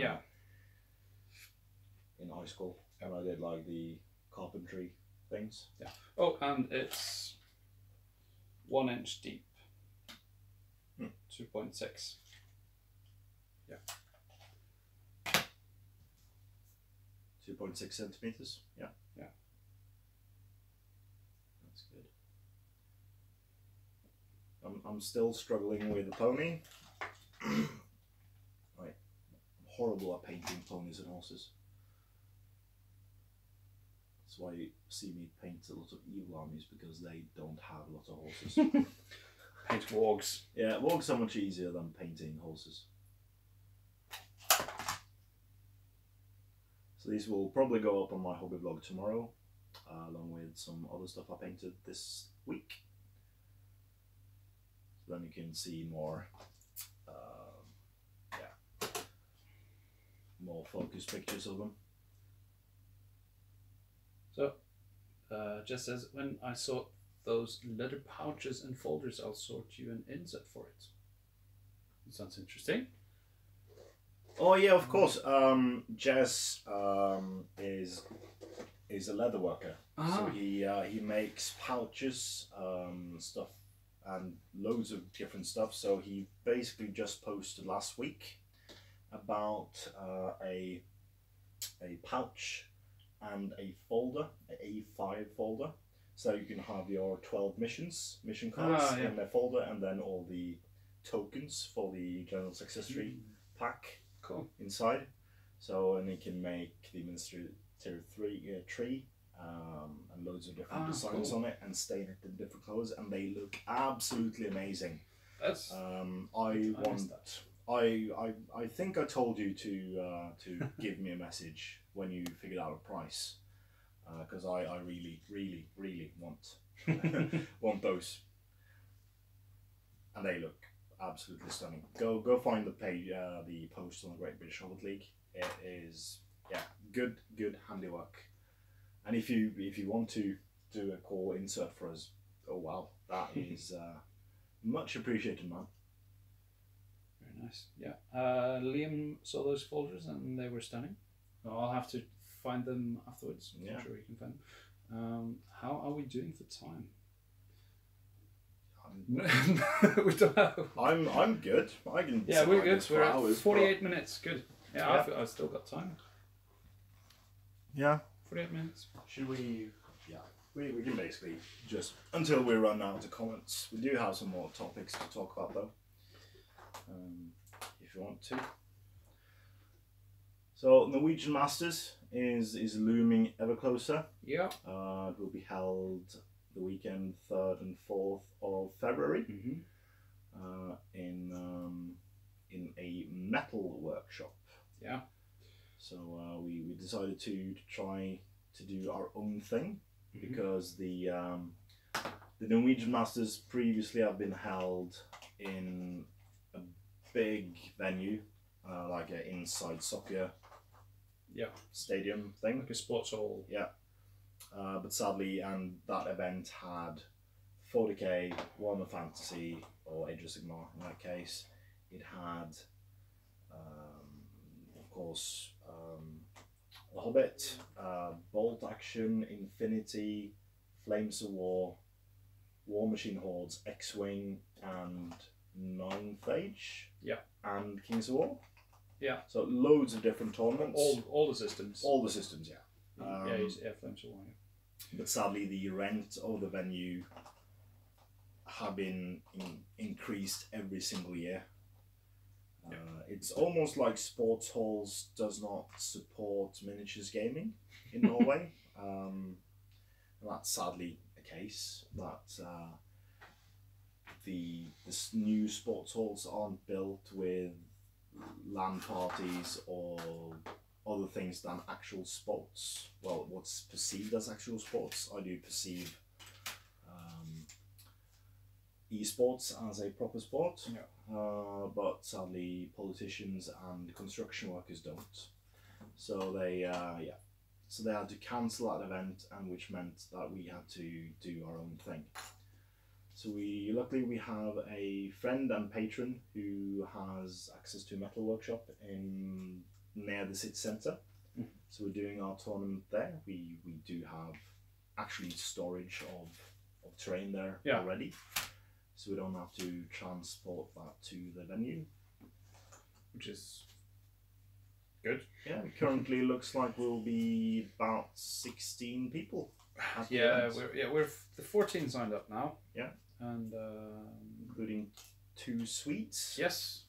high school when I did like the carpentry things. Yeah. Oh, and it's 1 inch deep. 2.6. Yeah. 2.6 centimeters. Yeah. Yeah. That's good. I'm still struggling with the pony. Right. I'm horrible at painting ponies and horses. That's why you see me paint a lot of evil armies, because they don't have a lot of horses. Paint wargs. Yeah, wargs are much easier than painting horses. So these will probably go up on my hobby blog tomorrow, along with some other stuff I painted this week. So then you can see more, more focused pictures of them. So, just as when I sort those leather pouches and folders, I'll sort you an insert for it. Sounds interesting. Oh yeah, of course. Jez is a leather worker, so he makes pouches, stuff, and loads of different stuff. So he basically just posted last week about a pouch and a folder, an A5 folder. So you can have your 12 mission cards in a folder, and then all the tokens for the general accessory pack inside. So, and you can make the administrator tree and loads of different designs on it, and stain it in different colours, and they look absolutely amazing. That's I think I told you to give me a message when you figured out a price, because I really want want those, and they look absolutely stunning. Go find the page, the post on the Great British Hobbit League. It is good handiwork, and if you want to do a call insert for us, oh wow, that is much appreciated, man. Very nice. Yeah, Liam saw those folders and they were stunning. I'll have to find them afterwards. Yeah. I'm sure we can find them. How are we doing for time? We don't know. I'm good. I can. Yeah, we're good. We're at hours, 48 minutes. Good. Yeah, Yeah. I feel I've still got time. Yeah. 48 minutes. Should we? Yeah. We can basically just until we run out of comments. We do have some more topics to talk about though. If you want to. So Norwegian Masters is looming ever closer. Yeah. It will be held the weekend 3rd and 4th of February in a metal workshop. Yeah. So we decided to try to do our own thing, because the Norwegian Masters previously have been held in a big venue, like an inside soccer stadium thing, like a sports hall. Yeah. But sadly, and that event had 40k, Warhammer Fantasy, or Age of Sigmar in that case. It had, of course, The Hobbit, Bolt Action, Infinity, Flames of War, War Machine Hordes, X-Wing, and 9th Age. Yeah. And Kings of War. Yeah. So loads of different tournaments. All the systems. All the systems, yeah. Flames of War. But sadly, the rent of the venue have been increased every single year. It's almost like sports halls does not support miniatures gaming in Norway. And that's sadly the case. That the new sports halls aren't built with LAN parties or other things than actual sports. Well, what's perceived as actual sports, I do perceive esports as a proper sport. Yeah. But sadly, politicians and construction workers don't. So they had to cancel that event, and which meant that we had to do our own thing. So luckily we have a friend and patron who has access to a metal workshop near the city centre. Mm. So we're doing our tournament there. We do have actually storage of terrain there already. So we don't have to transport that to the venue. Which is good. Yeah, it currently looks like we'll be about 16 people. We're the 14 signed up now. Yeah. And including 2 suites. Yes.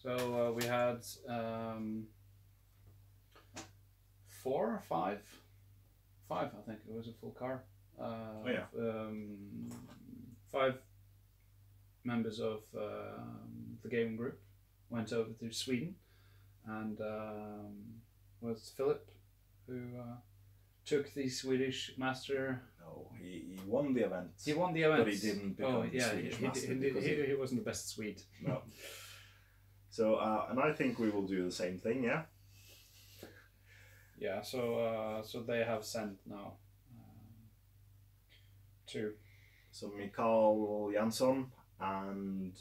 So we had 4 or 5. 5, I think it was a full car. 5 members of the gaming group went over to Sweden, and was Philip who took the Swedish master. No, he won the event. He won the event, but he didn't become the Swedish master. He wasn't the best Swede. No. So and I think we will do the same thing. Yeah. Yeah. So they have sent now 2. So Mikael Jansson and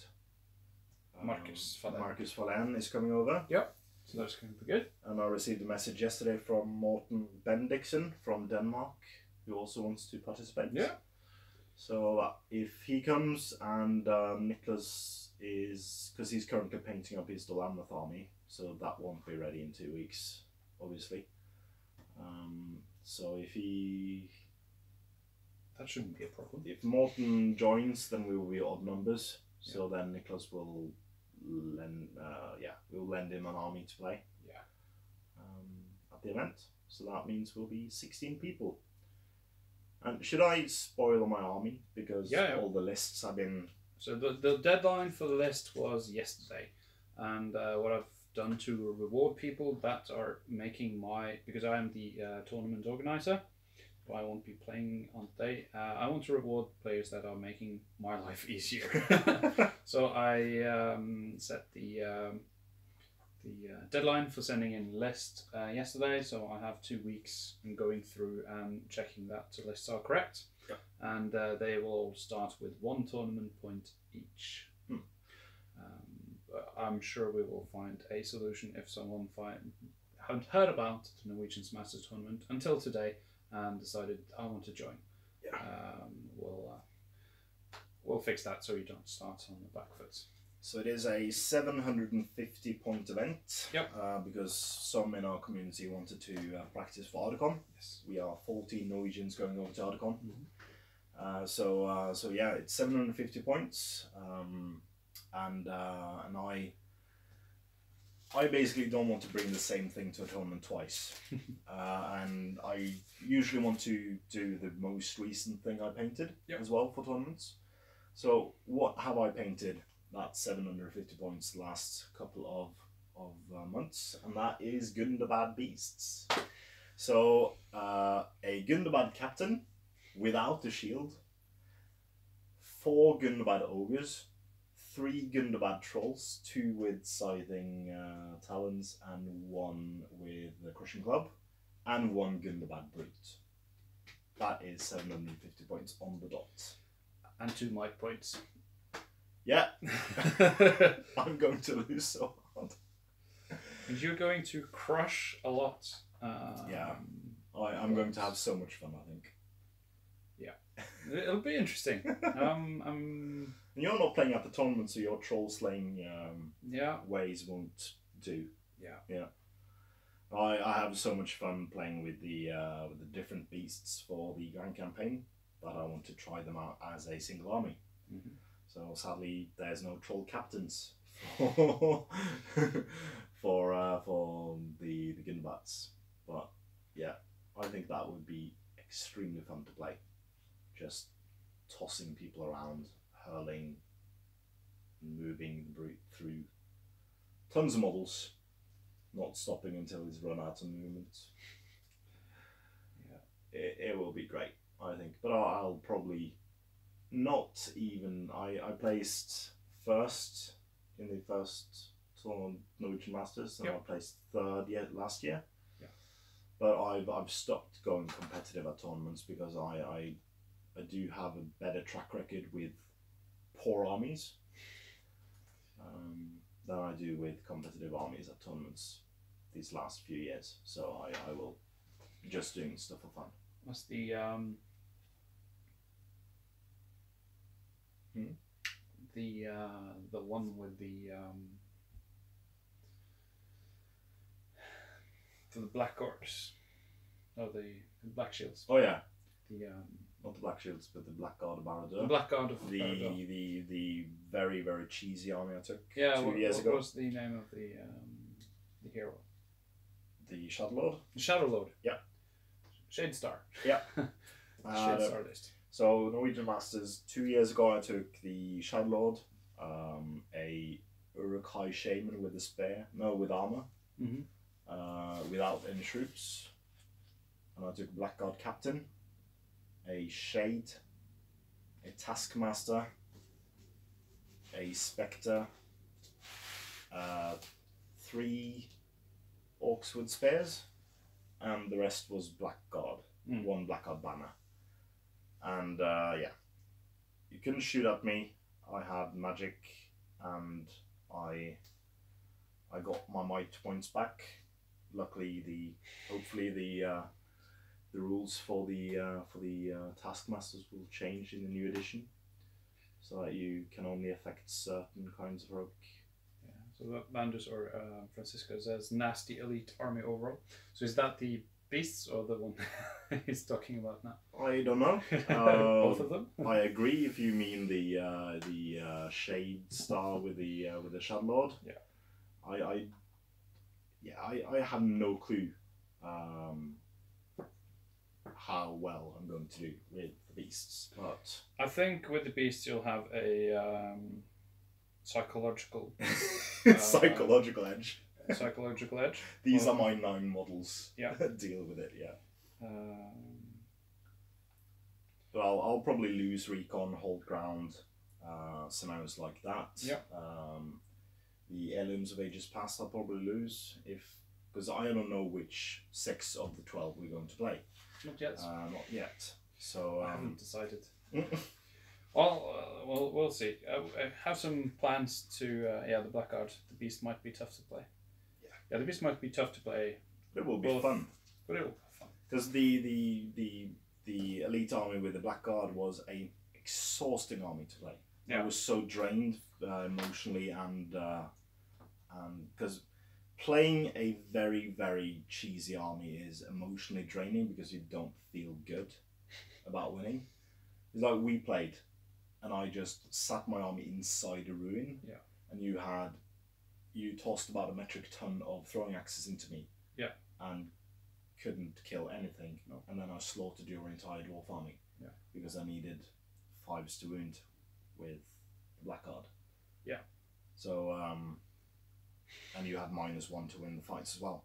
Marcus Fallen is coming over. Yep. So that's going to be good. And I received a message yesterday from Morten Bendiksen from Denmark, who also wants to participate. Yeah. So if he comes, and Niklas is, because he's currently painting up his Dolander army, so that won't be ready in 2 weeks, obviously. So if he... That shouldn't be a problem. If Morten joins, then we will be odd numbers. So then Niklas will we'll lend him an army to play. Yeah. At the event. So that means we'll be 16 people. And should I spoil my army? Because all the lists have been... So the deadline for the list was yesterday. And what I've done to reward people that are making because I am the tournament organizer, I won't be playing on the day. I want to reward players that are making my life easier. So I set the deadline for sending in the list yesterday. So I have 2 weeks in going through and checking that the lists are correct. Yeah. And they will all start with 1 tournament point each. But I'm sure we will find a solution if someone hadn't heard about the Norwegian Masters tournament until today and decided I want to join. Yeah. We'll fix that so you don't start on the back foot. So it is a 750 point event. Yep. Because some in our community wanted to practice for Ardacon. Yes. We are 14 Norwegians going over to Ardacon. Mm-hmm. So yeah, it's 750 points. And I basically don't want to bring the same thing to a tournament twice. And I usually want to do the most recent thing I painted as well for tournaments. So what have I painted? That's 750 points the last couple of months, and that is Gundabad Beasts. So a Gundabad captain without a shield, 4 Gundabad ogres, 3 Gundabad trolls, 2 with scything talons and 1 with the crushing club, and 1 Gundabad brute. That is 750 points on the dot. And 2 mic points. Yeah. I'm going to lose so hard. And you're going to crush a lot. Yeah. I'm going to have so much fun, I think. Yeah. It'll be interesting. And you're not playing at the tournament, so your troll slaying yeah. ways won't do. Yeah. Yeah. I have so much fun playing with the different beasts for the Grand Campaign that I want to try them out as a single army. Mm-hmm. So sadly, there's no troll captains for for the Gunbats. But yeah, I think that would be extremely fun to play. Just tossing people around, hurling, moving the brute through tons of models, not stopping until he's run out of movement. Yeah, it will be great, I think. But I'll probably not even. I placed first in the first tournament, Norwegian Masters, and I placed third last year. Yeah. But I've stopped going competitive at tournaments because I do have a better track record with poor armies than I do with competitive armies at tournaments these last few years. So I will just doing stuff for fun. What's the one with the for the Black Guards? Oh, the Black Shields. Oh yeah. The not the Black Shields, but the Black Guard of Barador. The Black Guard of Barador. The very, very cheesy army I took 2 years ago. What was the name of the hero? The Shadow Lord. The Shadow Lord. Yeah. Shade Star. Yeah. Shade Star list. So Norwegian Masters 2 years ago, I took the Shadow Lord, a Uruk-hai Shaman with a spear, with armor, without any troops, and I took Black Guard Captain, a Shade, a Taskmaster, a Spectre, 3 Orcs with spears, and the rest was Black Guard, 1 Black Guard banner. And yeah, you couldn't shoot at me. I had magic, and I got my might points back. Luckily, hopefully the rules for the Taskmasters will change in the new edition, so that you can only affect certain kinds of rogue. Yeah. So Bandus or Francisco says nasty elite army overall. So is that the beasts or the one he's talking about now? I don't know. Both of them. I agree if you mean the Shade Star with the Shadow Lord. Yeah. I have no clue how well I'm going to do with the beasts, but I think with the beasts you'll have a psychological psychological edge. Psychological edge. These are my 9 models. Yeah. Deal with it. Yeah. But I'll probably lose recon, hold ground, scenarios like that. Yeah. The heirlooms of ages past I'll probably lose because I don't know which 6 of the 12 we're going to play. Not yet. Not yet. So I haven't decided. Well, we'll see. I have some plans to. The Black Guard. The beast might be tough to play. Yeah, the beast might be tough to play. It will be fun. But it will be fun. Because the elite army with the Black Guard was an exhausting army to play. Yeah. I was so drained emotionally and because playing a very, very cheesy army is emotionally draining because you don't feel good about winning. It's like we played and I just sat my army inside a ruin. Yeah. And you tossed about a metric ton of throwing axes into me. Yeah. And couldn't kill anything. No. And then I slaughtered your entire dwarf army. Yeah. Because I needed 5s to wound with Black Guard. Yeah. So and you had -1 to win the fights as well.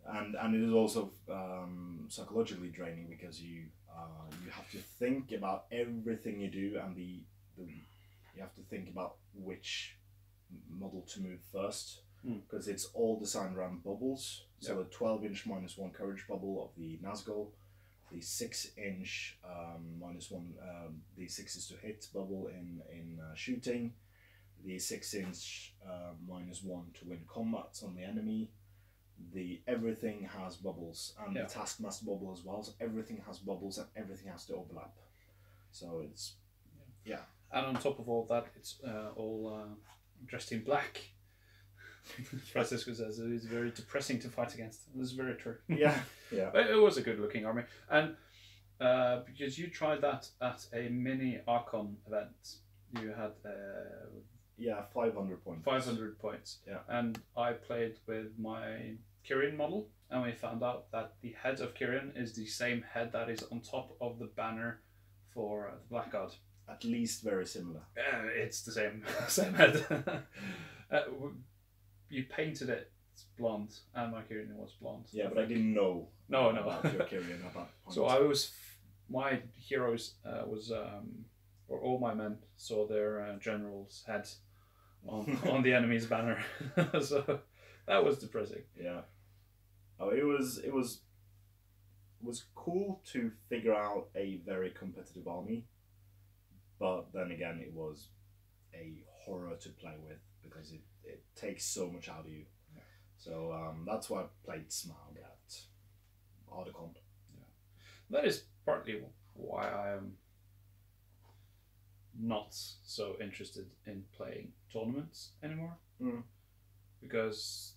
And it is also psychologically draining because you have to think about everything you do and you have to think about which model to move first because it's all designed around bubbles. So the 12-inch -1 courage bubble of the Nazgul, the 6-inch -1 d6s to hit bubble in shooting, the 6-inch -1 to win combats on the enemy. Everything has bubbles, and the Taskmaster bubble as well. So everything has bubbles and everything has to overlap. So it's yeah. And on top of all that, it's all dressed in black. Francisco says it is very depressing to fight against. This is very true. Yeah, yeah. But it was a good looking army. And because you tried that at a mini Archon event, you had 500 points. 500 points. Yeah. And I played with my Kyrian model, and we found out that the head of Kyrian is the same head that is on top of the banner for the Blackguard. At least very similar. It's the same head. You painted it blonde, and my Kyrian was blonde. Yeah, but I didn't know. No. About your Kyrian at that point. So my heroes or all my men saw their general's head on the enemy's banner. So that was depressing. Yeah. Oh, it was cool to figure out a very competitive army, but then again, it was a horror to play with because it takes so much out of you. Yeah. So that's why I played Smaug at Ardacon. Yeah. That is partly why I am not so interested in playing tournaments anymore. Because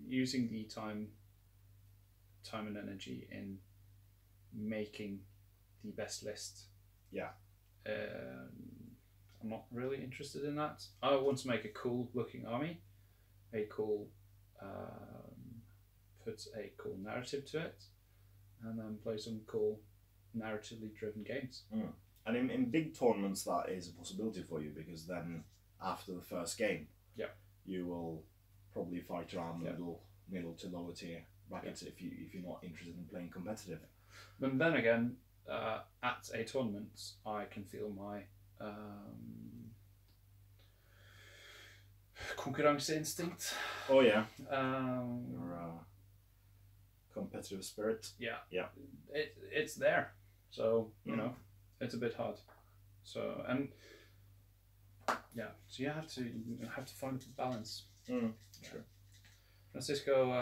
using the time and energy in making the best list, I'm not really interested in that. I want to make a cool looking army, put a cool narrative to it, and then play some cool narratively driven games. And in big tournaments, that is a possibility for you, because then after the first game, you will probably fight around the middle to lower tier brackets if you're not interested in playing competitive. But then again, at a tournament, I can feel my konkurrense instinct. Oh yeah. Your competitive spirit. Yeah. It's there. So you know, it's a bit hard. So so you have to find a balance. True. Francisco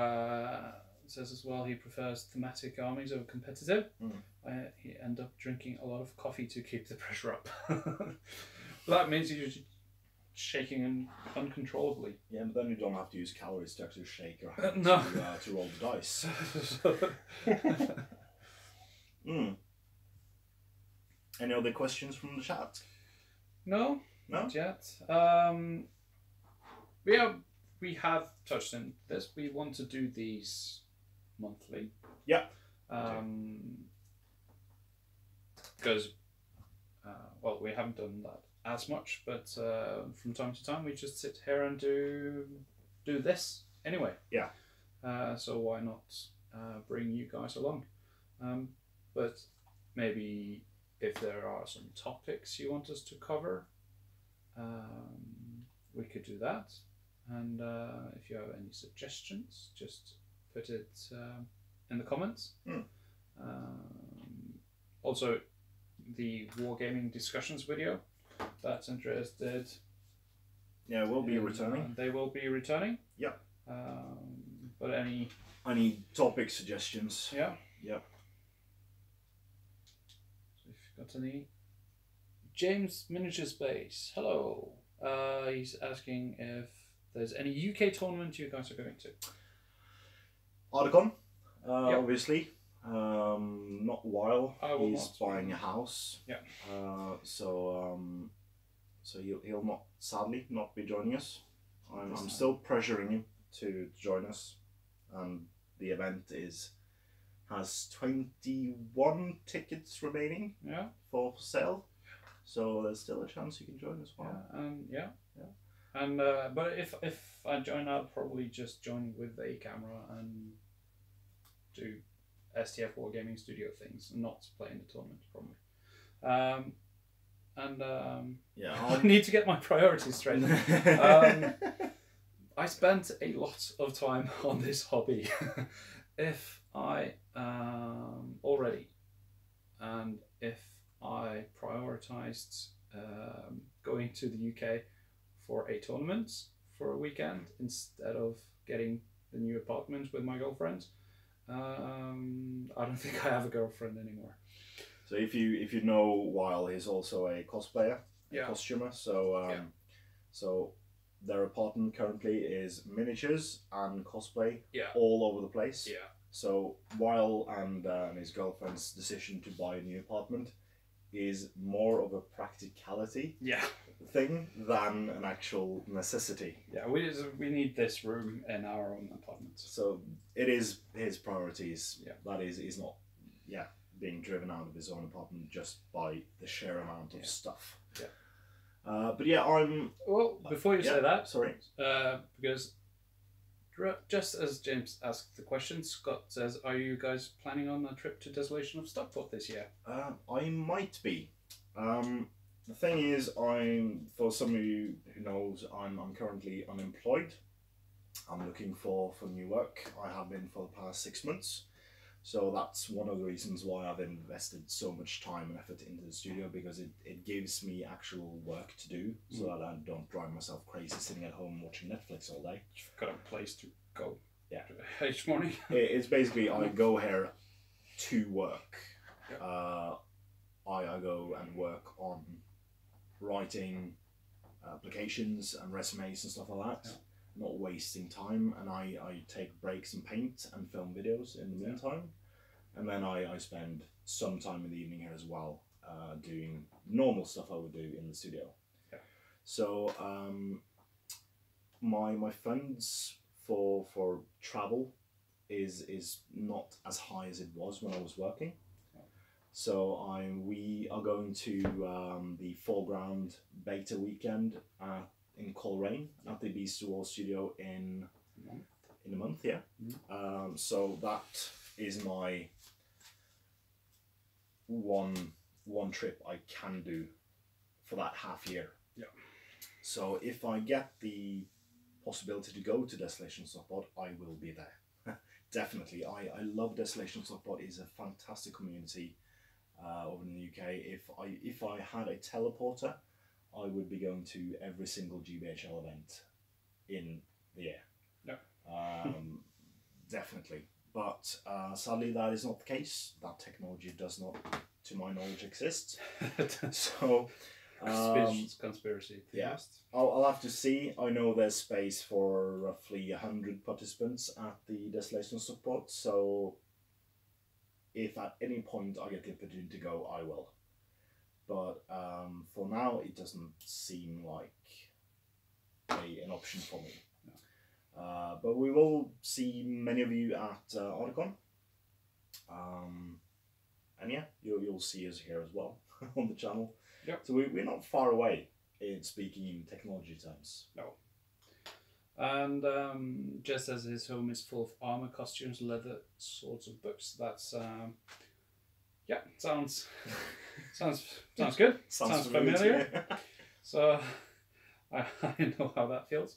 says as well he prefers thematic armies over competitive. He end up drinking a lot of coffee to keep the pressure up. That means you're shaking uncontrollably. Yeah, but then you don't have to use calories to actually shake your hand to roll the dice. Any other questions from the chat? No, No? not yet. We have touched on this. We want to do these monthly. Yeah. Because, we haven't done that as much, but from time to time we just sit here and do this anyway. Yeah. So why not bring you guys along? But maybe if there are some topics you want us to cover, we could do that. And if you have any suggestions, just put it in the comments. Also, the Wargaming discussions video, that's interested. Yeah, we'll be returning. They will be returning. Yeah. But any topic suggestions? Yeah. Yeah. So if you've got any, James Miniature Space. Hello. He's asking if there's any UK tournament you guys are going to. Ardacon, obviously. Not while he's buying a house. Yeah. So he'll not, sadly, not be joining us. I'm still pressuring him to join us, and the event has 21 tickets remaining. Yeah. For sale. So there's still a chance you can join as well. Yeah. And but if I join, I'll probably just join with a camera and do STF Wargaming Studio things, not play in the tournament probably. I need to get my priorities straight. I spent a lot of time on this hobby. If I already, and if I prioritized going to the UK for a tournament for a weekend instead of getting the new apartment with my girlfriend, I don't think I have a girlfriend anymore. So if you know, Weil is also a cosplayer, a costumer. So so their apartment currently is miniatures and cosplay all over the place. Yeah. So Weil and his girlfriend's decision to buy a new apartment is more of a practicality thing than an actual necessity. Yeah, we need this room in our own apartment. So it is his priorities. Yeah. That is not being driven out of his own apartment just by the sheer amount of stuff. Yeah. But yeah, I'm... Well, before you say that... Sorry. Because just as James asked the question, Scott says, are you guys planning on a trip to Desolation of Stockport this year? I might be. The thing is, for some of you who knows, I'm currently unemployed. I'm looking for new work. I have been for the past 6 months. So that's one of the reasons why I've invested so much time and effort into the studio, because it gives me actual work to do, so that I don't drive myself crazy sitting at home watching Netflix all day. You've got a place to go. Yeah. Each morning. It's basically, I go here to work. I go and work on writing applications and resumes and stuff like that. Yeah. Not wasting time, and I take breaks and paint and film videos in the meantime, and then I spend some time in the evening here as well, doing normal stuff I would do in the studio. Yeah. So my funds for travel is not as high as it was when I was working. So we are going to the Foreground beta weekend in Coleraine at the Beast War studio in a month, yeah. Mm-hmm. So that is my one trip I can do for that half year. Yeah. So if I get the possibility to go to Desolation Stockport, I will be there. Definitely. I love Desolation Stockport. It's a fantastic community over in the UK. If I had a teleporter, I would be going to every single GBHL event in the year. Yeah. Definitely. But sadly, that is not the case. That technology does not, to my knowledge, exist. So, conspiracy theorist. Yeah, I'll have to see. I know there's space for roughly 100 participants at the Desolation Support. So, if at any point I get the opportunity to go, I will. But for now, it doesn't seem like an option for me. No. But we will see many of you at Articon. And yeah, you'll see us here as well on the channel. Yep. So we're not far away in speaking in technology terms. No. And just as his home is full of armor, costumes, leather, swords, and books, that's yeah, sounds good. Sounds familiar. So I know how that feels.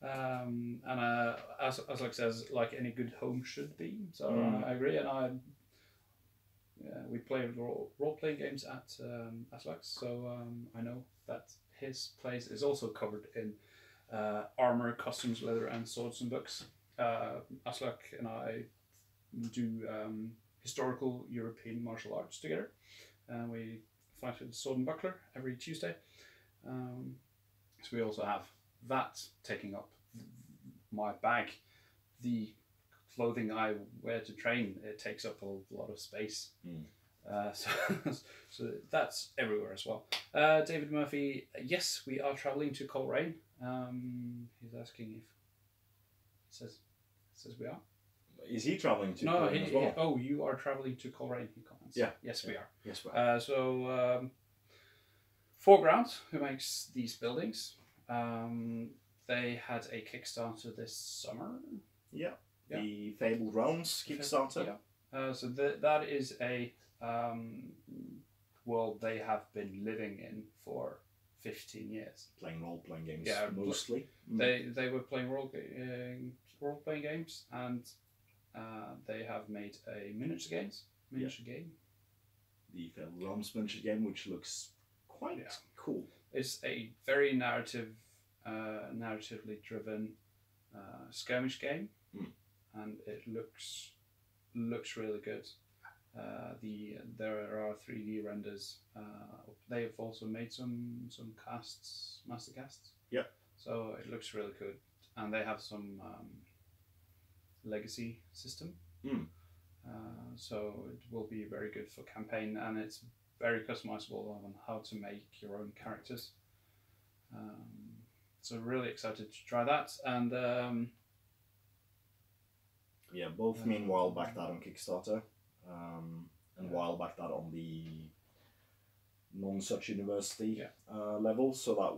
And as Aslak says, like any good home should be. So I agree, and we play role-playing games at Aslak's, so I know that his place is also covered in armor, costumes, leather, and swords and books. Aslak and I do historical European martial arts together. We fight with sword and buckler every Tuesday. So we also have that taking up my bag. The clothing I wear to train, it takes up a lot of space. So that's everywhere as well. David Murphy, yes, we are travelling to Coleraine. He's asking if it says we are. Is he travelling to Coleraine as well? Oh, you are travelling to Coleraine, he comments. Yeah. Yes, we are. Yes, we are. So Foreground, who makes these buildings, they had a Kickstarter this summer. Yeah. The Fabled Realms Kickstarter. Yeah. So that is a world they have been living in for 15 years. Playing role-playing games, yeah, mostly. They were playing role-playing games, and they have made a miniature game. The Fabled Realms miniature game, which looks quite cool. It's a very narratively driven skirmish game, and it looks looks really good. There are 3D renders. They have also made some casts, master casts. Yeah. So it looks really good, and they have some legacy system. So it will be very good for campaign, and it's very customizable on how to make your own characters. So really excited to try that, and yeah, both meanwhile backed that on Kickstarter, and while back that on the non-such university level, so that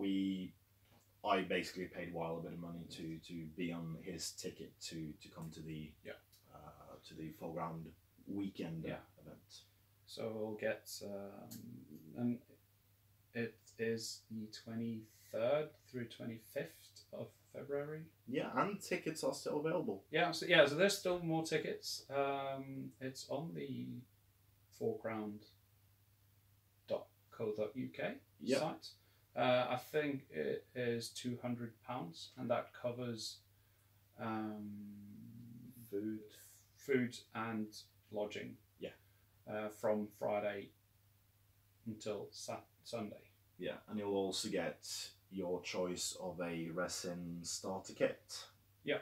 I basically paid Weil a bit of money to be on his ticket to come to the Foreground weekend event. So we'll get, and it is the 23rd through 25th of February. Yeah, and tickets are still available. So there's still more tickets. It's on the foreground.co.uk site. I think it is £200, and that covers food and lodging. From Friday until Sunday. Yeah, and you'll also get your choice of a resin starter kit. Yeah.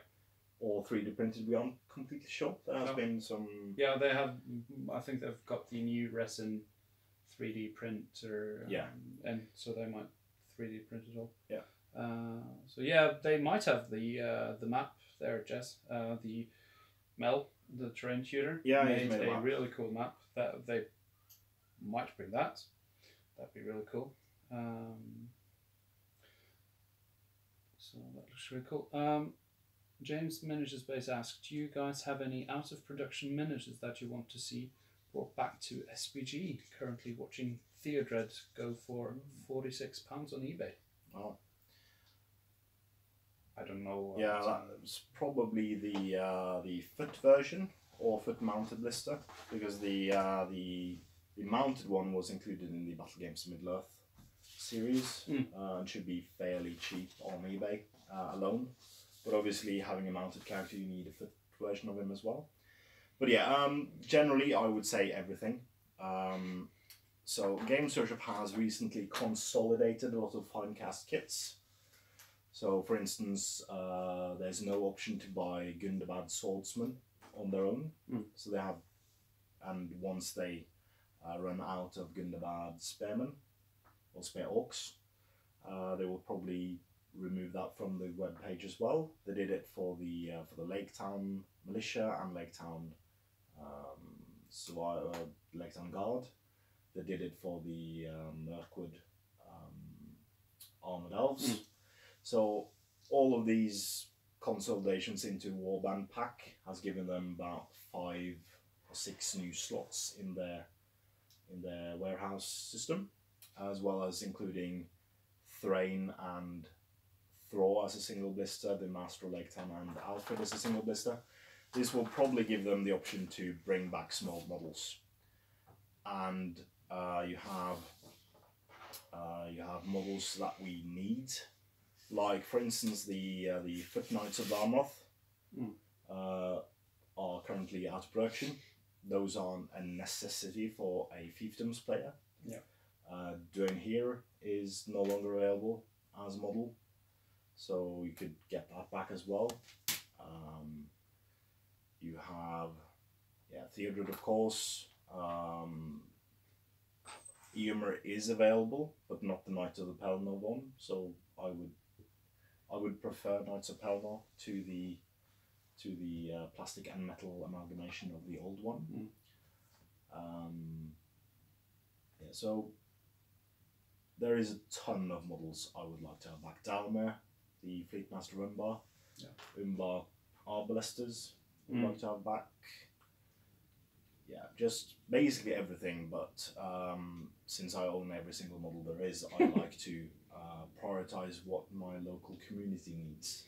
Or 3D printed. We aren't completely sure. There has been some. Yeah, they have. I think they've got the new resin 3D printer. And so they might 3D print it all. Yeah. So yeah, they might have the map there, Jess. The Mel, the terrain tutor, made a really cool map. That they might bring that. That'd be really cool. So that looks really cool. James Miniatures Base asks, do you guys have any out of production miniatures that you want to see brought back to SBG? Currently watching Theodred go for £46 on eBay. Oh. I don't know. That's probably the foot version or foot mounted blister, because the mounted one was included in the Battle Games Middle-earth series and should be fairly cheap on eBay alone. But obviously, having a mounted character, you need a foot version of him as well. But yeah, generally, I would say everything. So Games Workshop has recently consolidated a lot of Finecast kits. So, for instance, there's no option to buy Gundabad Swordsman on their own. So they have, and once they run out of Gundabad Spearmen or Spear Orcs, they will probably remove that from the web page as well. They did it for the Lake Town Militia and Lake Town Lake Town Guard. They did it for the Mirkwood Armored Elves. So all of these consolidations into Warband Pack has given them about 5 or 6 new slots in their warehouse system, as well as including Thrain and Thror as a single blister, the Master of Lake Town and Alfred as a single blister. This will probably give them the option to bring back some old models, and you have models that we need. Like, for instance, the Foot Knights of Larmoth are currently out of production. Those aren't a necessity for a Fiefdoms player. Doing here is no longer available as a model, so you could get that back as well. You have Theodred, of course. Eomer is available, but not the Knight of the Pelennor one. So I would prefer Knights of Pelennor to the plastic and metal amalgamation of the old one. So there is a ton of models I would like to have back. Dalmer, the Fleetmaster of Umbar, Umbar Arbalesters, would like to have back. Yeah, just basically everything, but since I own every single model there is, I like to prioritize what my local community needs.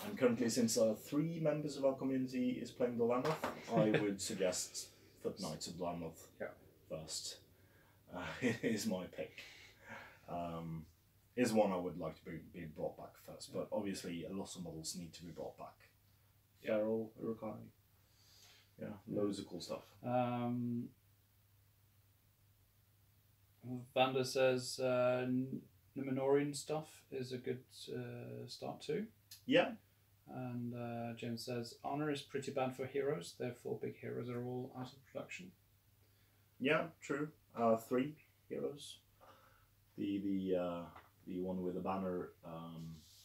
And currently, since 3 members of our community is playing the Lammoth, I would suggest Foot Knights of Lammoth first. It is my pick. Is one I would like to be brought back first, but obviously a lot of models need to be brought back. Feral, Urukai. Yeah, loads of cool stuff. Vanda says Numenorian stuff is a good start too. Yeah. And James says Honor is pretty bad for heroes. Their 4 big heroes are all out of production. Yeah, true. 3 heroes. The one with the banner.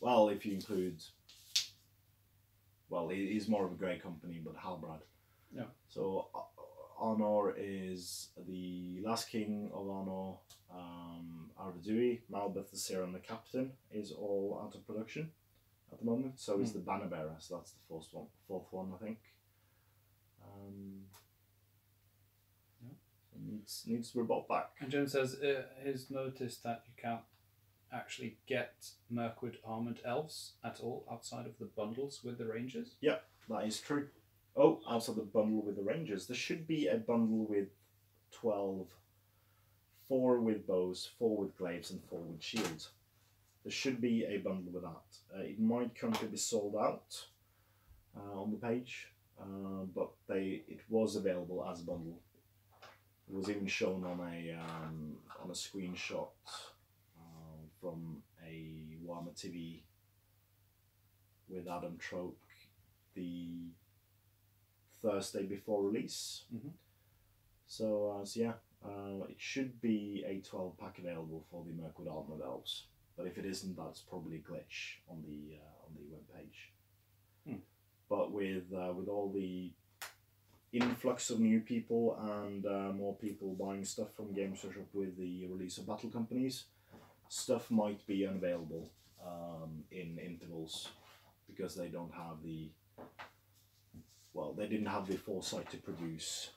Well, if you include. Well, he's more of a grey company, but Halbrad. Yeah. So Honor is the Last King of Honor, Ardui, Malbeth the Seer, and the Captain is all out of production at the moment. So is the Banner Bearer. So that's the fourth one, I think. So needs to be brought back. And James says he's noticed that you can't actually get Mirkwood armoured elves at all outside of the bundles with the Rangers. Yeah, that is true. Oh, outside the bundle with the Rangers. There should be a bundle with 12, 4 with bows, 4 with glaives, and 4 with shields. There should be a bundle with that. It might currently be sold out on the page, but it was available as a bundle. It was even shown on a screenshot from a Warhammer TV with Adam Troke the Thursday before release. So yeah, it should be a 12-pack available for the Mirkwood Armoured Elves. But if it isn't, that's probably a glitch on the web page. But with all the influx of new people and more people buying stuff from Games Workshop with the release of Battle Companies, stuff might be unavailable in intervals because they don't have they didn't have the foresight to produce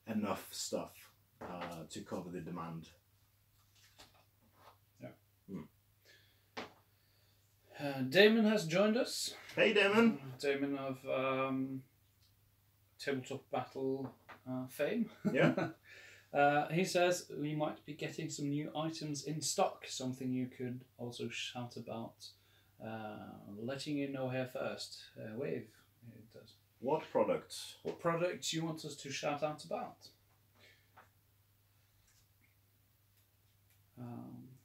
enough stuff to cover the demand. Damon has joined us. Hey, Damon. Damon of Tabletop Battle fame. Yeah. He says we might be getting some new items in stock, something you could also shout about. Letting you know here first. Wave. It does. What products? What products you want us to shout out about?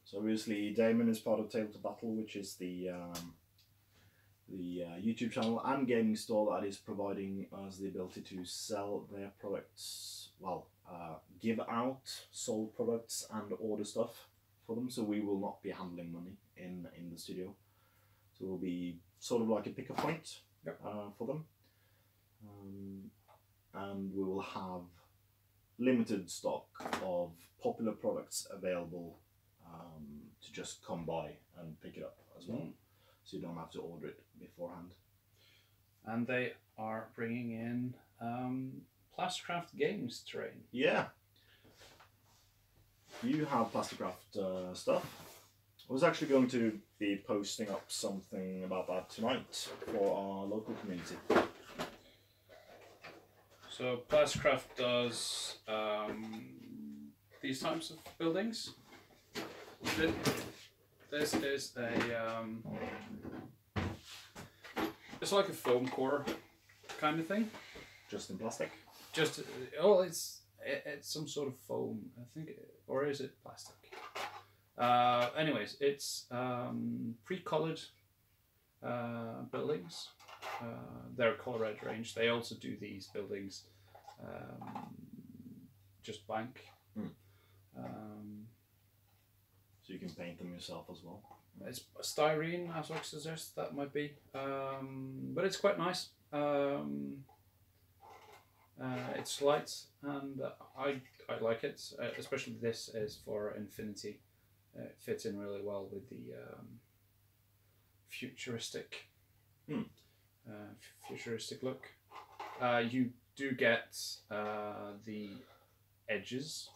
So obviously Damon is part of Tabletop Battle, which is the YouTube channel and gaming store that is providing us the ability to sell their products, give out sold products and order stuff for them. So we will not be handling money in the studio. So we'll be sort of like a pick-up point for them. And we will have limited stock of popular products available to just come by and pick it up as well. So you don't have to order it beforehand. And they are bringing in Plasticraft Games terrain. Yeah. You have Plasticraft stuff. I was actually going to be posting up something about that tonight for our local community. So Plasticraft does these types of buildings. This is a it's like a foam core kind of thing. Just in plastic? Just it's some sort of foam, I think, or is it plastic? Anyways, it's pre-colored buildings. They're color edge range. They also do these buildings just blank. So you can paint them yourself as well. It's styrene, as I suggest that might be, but it's quite nice. It's light, and I like it. Especially this is for Infinity. It fits in really well with the futuristic look. You do get the edges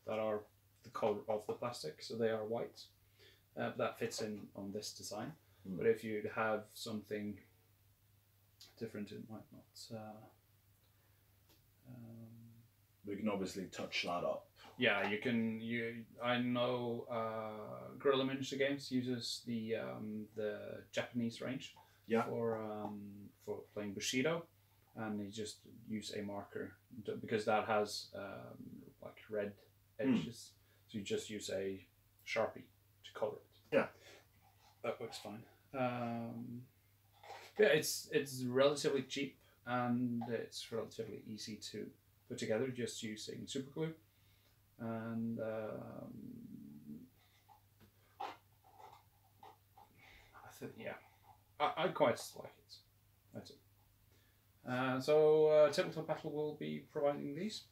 that are the colour of the plastic, so they are white. That fits in on this design. But if you have something different, it might not. We can obviously touch that up. Yeah, you can. I know Guerrilla Miniature Games uses the Japanese range for playing Bushido, and you just use a marker because that has like red edges. So you just use a Sharpie to color it. Yeah, that works fine. Yeah, it's relatively cheap and it's relatively easy to put together just using super glue. And I quite like it. That's it. So Tabletopbattle will be providing these,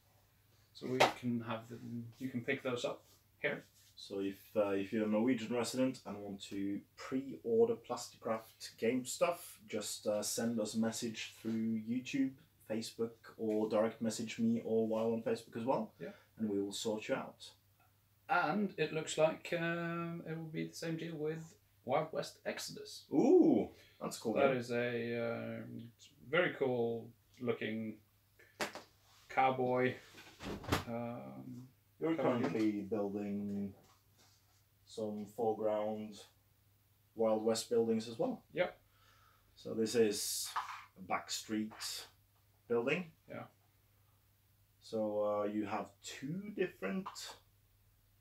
so we can have them. You can pick those up here. So if you're a Norwegian resident and want to pre-order Plasticraft game stuff, just send us a message through YouTube, Facebook, or direct message me or while on Facebook as well. Yeah. And we will sort you out. And it looks like it will be the same deal with Wild West Exodus. Ooh, that's cool. That is a very cool looking cowboy. You're currently building some foreground Wild West buildings as well. Yep. So this is a back street building. Yeah. So you have 2 different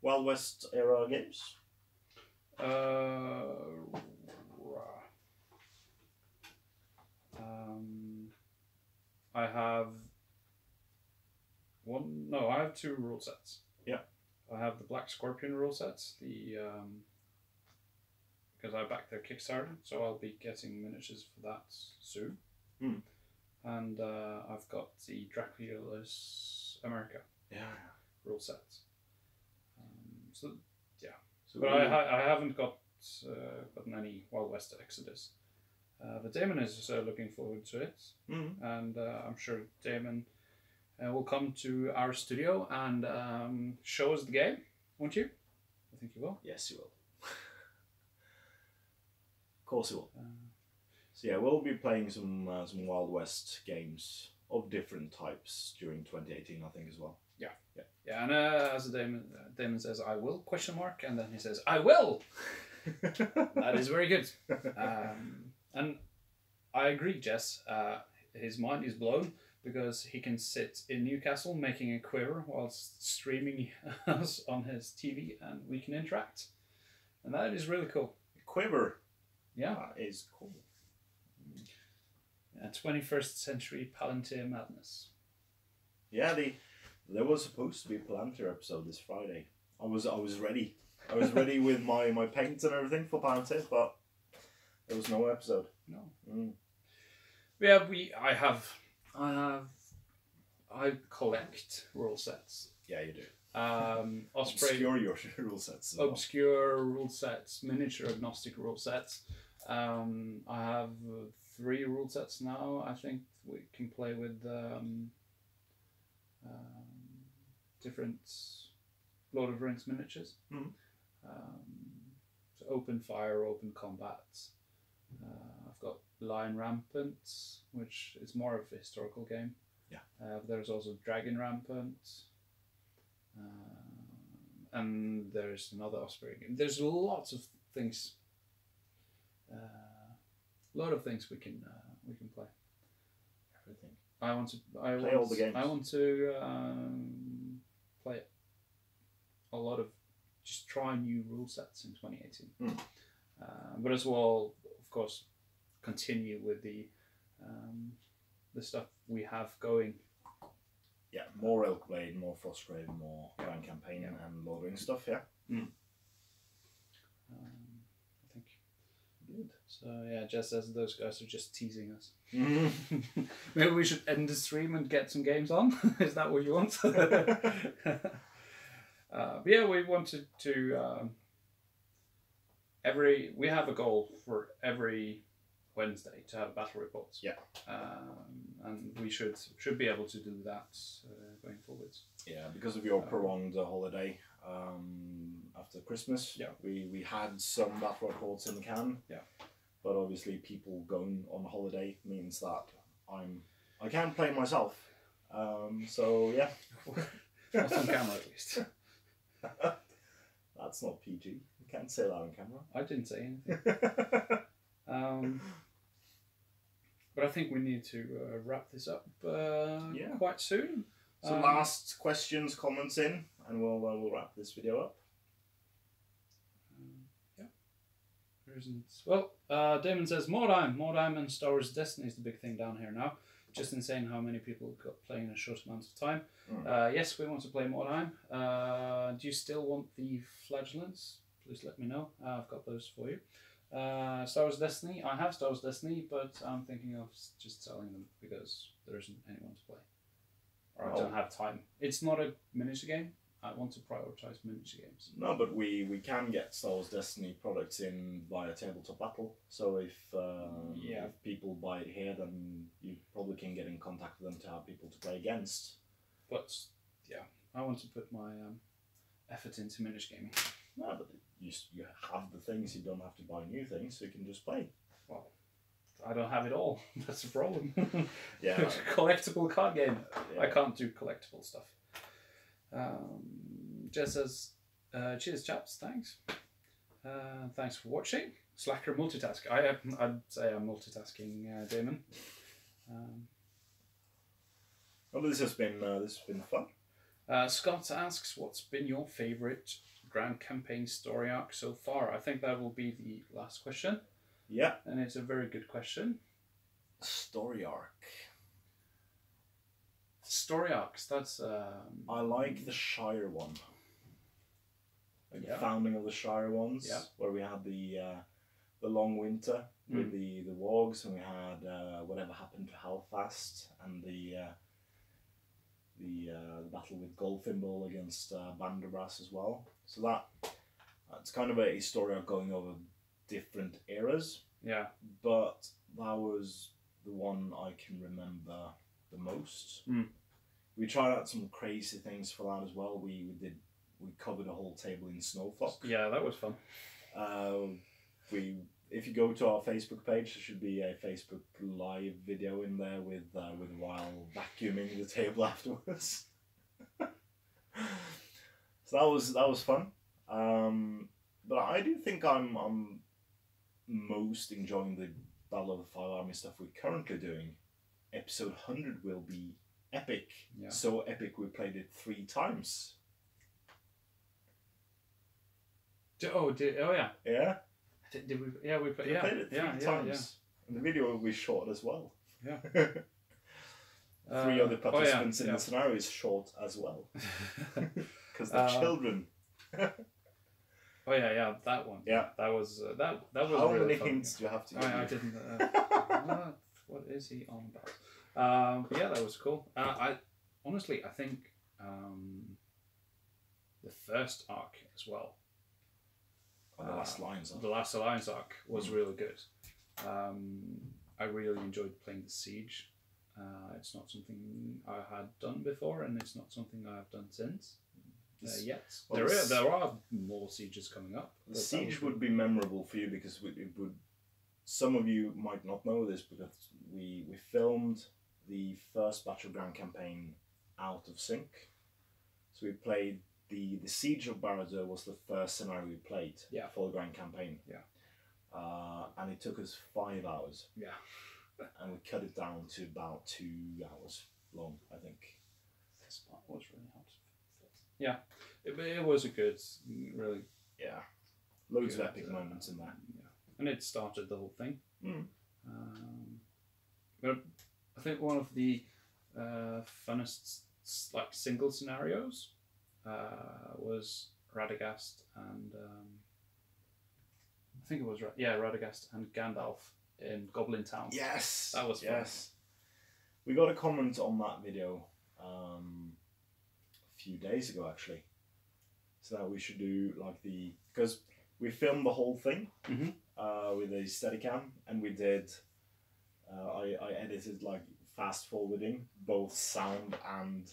Wild West era games. I have one. No, I have 2 rule sets. Yeah. I have the Black Scorpion rule sets. Because I backed their Kickstarter, so I'll be getting miniatures for that soon. And I've got the Dracula's America rule sets. So yeah. So but I haven't gotten any Wild West Exodus. But Damon is looking forward to it, and I'm sure Damon will come to our studio and show us the game, won't you? I think you will. Yes, you will. Of course, you will. So yeah, we'll be playing some Wild West games of different types during 2018, I think, as well. Yeah, and as Damon says, I will, ? And then he says, I will! That is very good. And I agree, Jess. His mind is blown because he can sit in Newcastle making a quiver whilst streaming us on his TV and we can interact. And that is really cool. Quiver. Yeah. That is cool. 21st century Palantir madness. Yeah, there was supposed to be a Palantir episode this Friday. I was ready. I was ready with my paints and everything for Palantir, but there was no episode. No. Yeah, I collect rule sets. Yeah, you do. Osprey, obscure your rule sets. Obscure rule sets, miniature agnostic rule sets. I have 3 rule sets now. I think we can play with different Lord of the Rings miniatures. So open fire, open combat. I've got Lion Rampant, which is more of a historical game. Yeah. There's also Dragon Rampant. And there's another Osprey game. There's lots of things. A lot of things we can play. Everything. I want all the games. I want to play a lot of just try new rule sets in 2018. But as well, of course, continue with the stuff we have going. Yeah, more Elkblade, more Frostgrave, more Grand Campaign and Lord of the Rings stuff, yeah. I think. Good. So yeah, just as those guys are just teasing us. Maybe we should end the stream and get some games on. Is that what you want? But yeah, we wanted to. We have a goal for every Wednesday to have battle reports. Yeah. And we should be able to do that going forwards. Yeah, because of your prolonged holiday after Christmas. Yeah. We had some battle reports in the can. Yeah. But obviously, people going on holiday means that I can't play myself. So yeah. Not on camera, at least. That's not PG. You can't say that on camera. I didn't say anything. But I think we need to wrap this up quite soon. So last questions, comments in, and we'll wrap this video up. There isn't. Well, Damon says Mordheim and Star Wars Destiny is the big thing down here now. Just insane how many people got playing in a short amount of time. Yes, we want to play Mordheim. Do you still want the Flagellants? Please let me know. I've got those for you. Star Wars Destiny. I have Star Wars Destiny, but I'm thinking of just selling them because there isn't anyone to play. Or I don't have time. It's not a miniature game. I want to prioritize miniature games. No, but we can get Star Wars Destiny products in via Tabletopbattle. So if people buy it here, then you probably can get in contact with them to have people to play against. But yeah, I want to put my effort into miniature gaming. No, but you have the things. You don't have to buy new things, so you can just play. Well, I don't have it all. That's the problem. Yeah, collectible card game. Yeah. I can't do collectible stuff. Jess says, cheers chaps, thanks. Thanks for watching. Slacker multitask. I'd say I'm multitasking, Damon. Well, this has been fun. Scott asks, what's been your favourite Grand Campaign story arc so far? I think that will be the last question. Yeah. And it's a very good question. Story arc. Story arcs, that's... I like the Shire one. Like the founding of the Shire ones. Yeah. Where we had the long winter with the wargs, and we had whatever happened to Hellfast, and the battle with Goldthimble against Banderbras as well. So that's kind of a story arc going over different eras. Yeah. But that was the one I can remember the most. We tried out some crazy things for that as well. We covered a whole table in Snowflock. Yeah, that was fun. If you go to our Facebook page, there should be a Facebook live video in there with Ryle vacuuming the table afterwards. So that was fun. But I do think I'm most enjoying the Battle of the Five Armies stuff we're currently doing. Episode 100 will be epic. Yeah. So epic we played it 3 times. Oh yeah. Yeah? Did we? Yeah, we played it 3 times. And the video will be short as well. Yeah. 3 other participants in the scenario is short as well. Because they're children. Oh yeah, that one. Yeah. That was that was How really many fun. hints do you have to give? I didn't. What is he on about? Yeah, that was cool. I think the first arc as well. The Last Alliance arc. The Last Alliance arc was really good. I really enjoyed playing the Siege. It's not something I had done before, and it's not something I've done since. Yet. Well, there are more sieges coming up. The Siege would be memorable for you because it would. Some of you might not know this, but we filmed the first batch of Grand Campaign out of sync. So we played the Siege of Barad-dûr was the first scenario we played for the Grand Campaign. Yeah. And it took us 5 hours. Yeah. And we cut it down to about 2 hours long, I think. This part was really hard. Yeah, it was a good, really. Yeah, loads of epic moments in there. Yeah, and it started the whole thing. Mm. But I think one of the funnest single scenarios was Radagast and I think it was Radagast and Gandalf in Goblin Town. Yes, that was fun. Yes, we got a comment on that video. Few days ago actually, so that we should do because we filmed the whole thing with a Steadicam, and we did I edited fast forwarding both sound and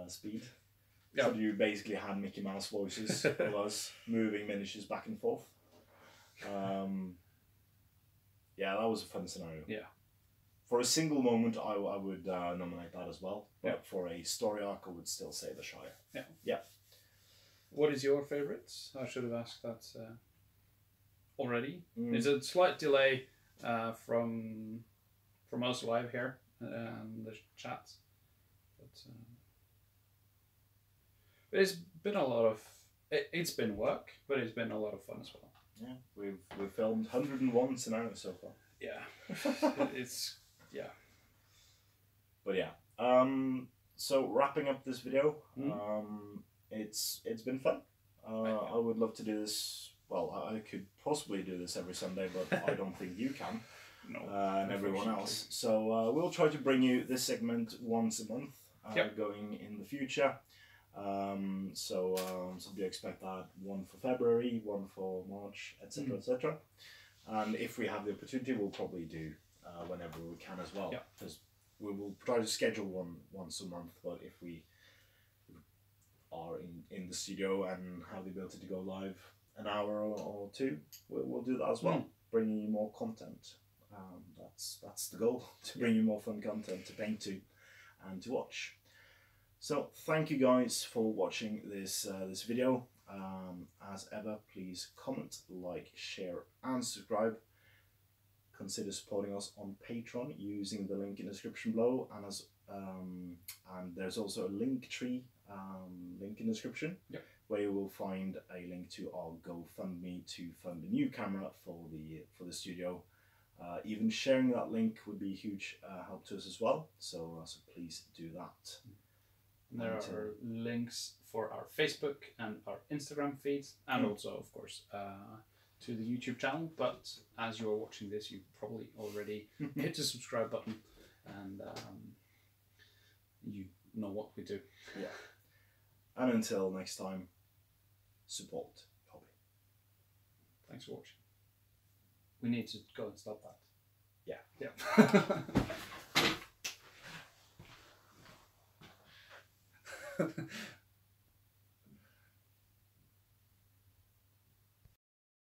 speed. Yeah. So you basically had Mickey Mouse voices of us moving miniatures back and forth. Yeah, that was a fun scenario. Yeah. For a single moment, I would nominate that as well. But for a story arc, I would still say the Shire. Yeah. Yeah. What is your favourite? I should have asked that already. Mm. There's a slight delay from from us live here and the chats. But it's been a lot of. It's been work, but it's been a lot of fun as well. Yeah, we've filmed 101 scenarios so far. Yeah, it's yeah. But yeah, so wrapping up this video, it's been fun. I would love to do this. Well, I could possibly do this every Sunday, but I don't think you can. No, and everyone else. So we'll try to bring you this segment once a month, going in the future. So we expect that one for February, one for March, etc., etc. And if we have the opportunity, we'll probably do whenever we can as well. Because we will try to schedule one once a month. But if we are in the studio and have the ability to go live an hour or two, we'll do that as well, bringing you more content. That's the goal, to bring you more fun content to paint to and to watch. So thank you guys for watching this video. As ever, please comment, like, share and subscribe. Consider supporting us on Patreon using the link in the description below, and there's also a Linktree link in the description, where you will find a link to our GoFundMe to fund a new camera for the studio. Even sharing that link would be a huge help to us as well. So please do that. There are links for our Facebook and our Instagram feeds, and also, of course, to the YouTube channel. But as you are watching this, you probably already hit the subscribe button, and you know what we do. Yeah. And until next time, support hobby. Thanks for watching. We need to go and stop that. Yeah. Yeah.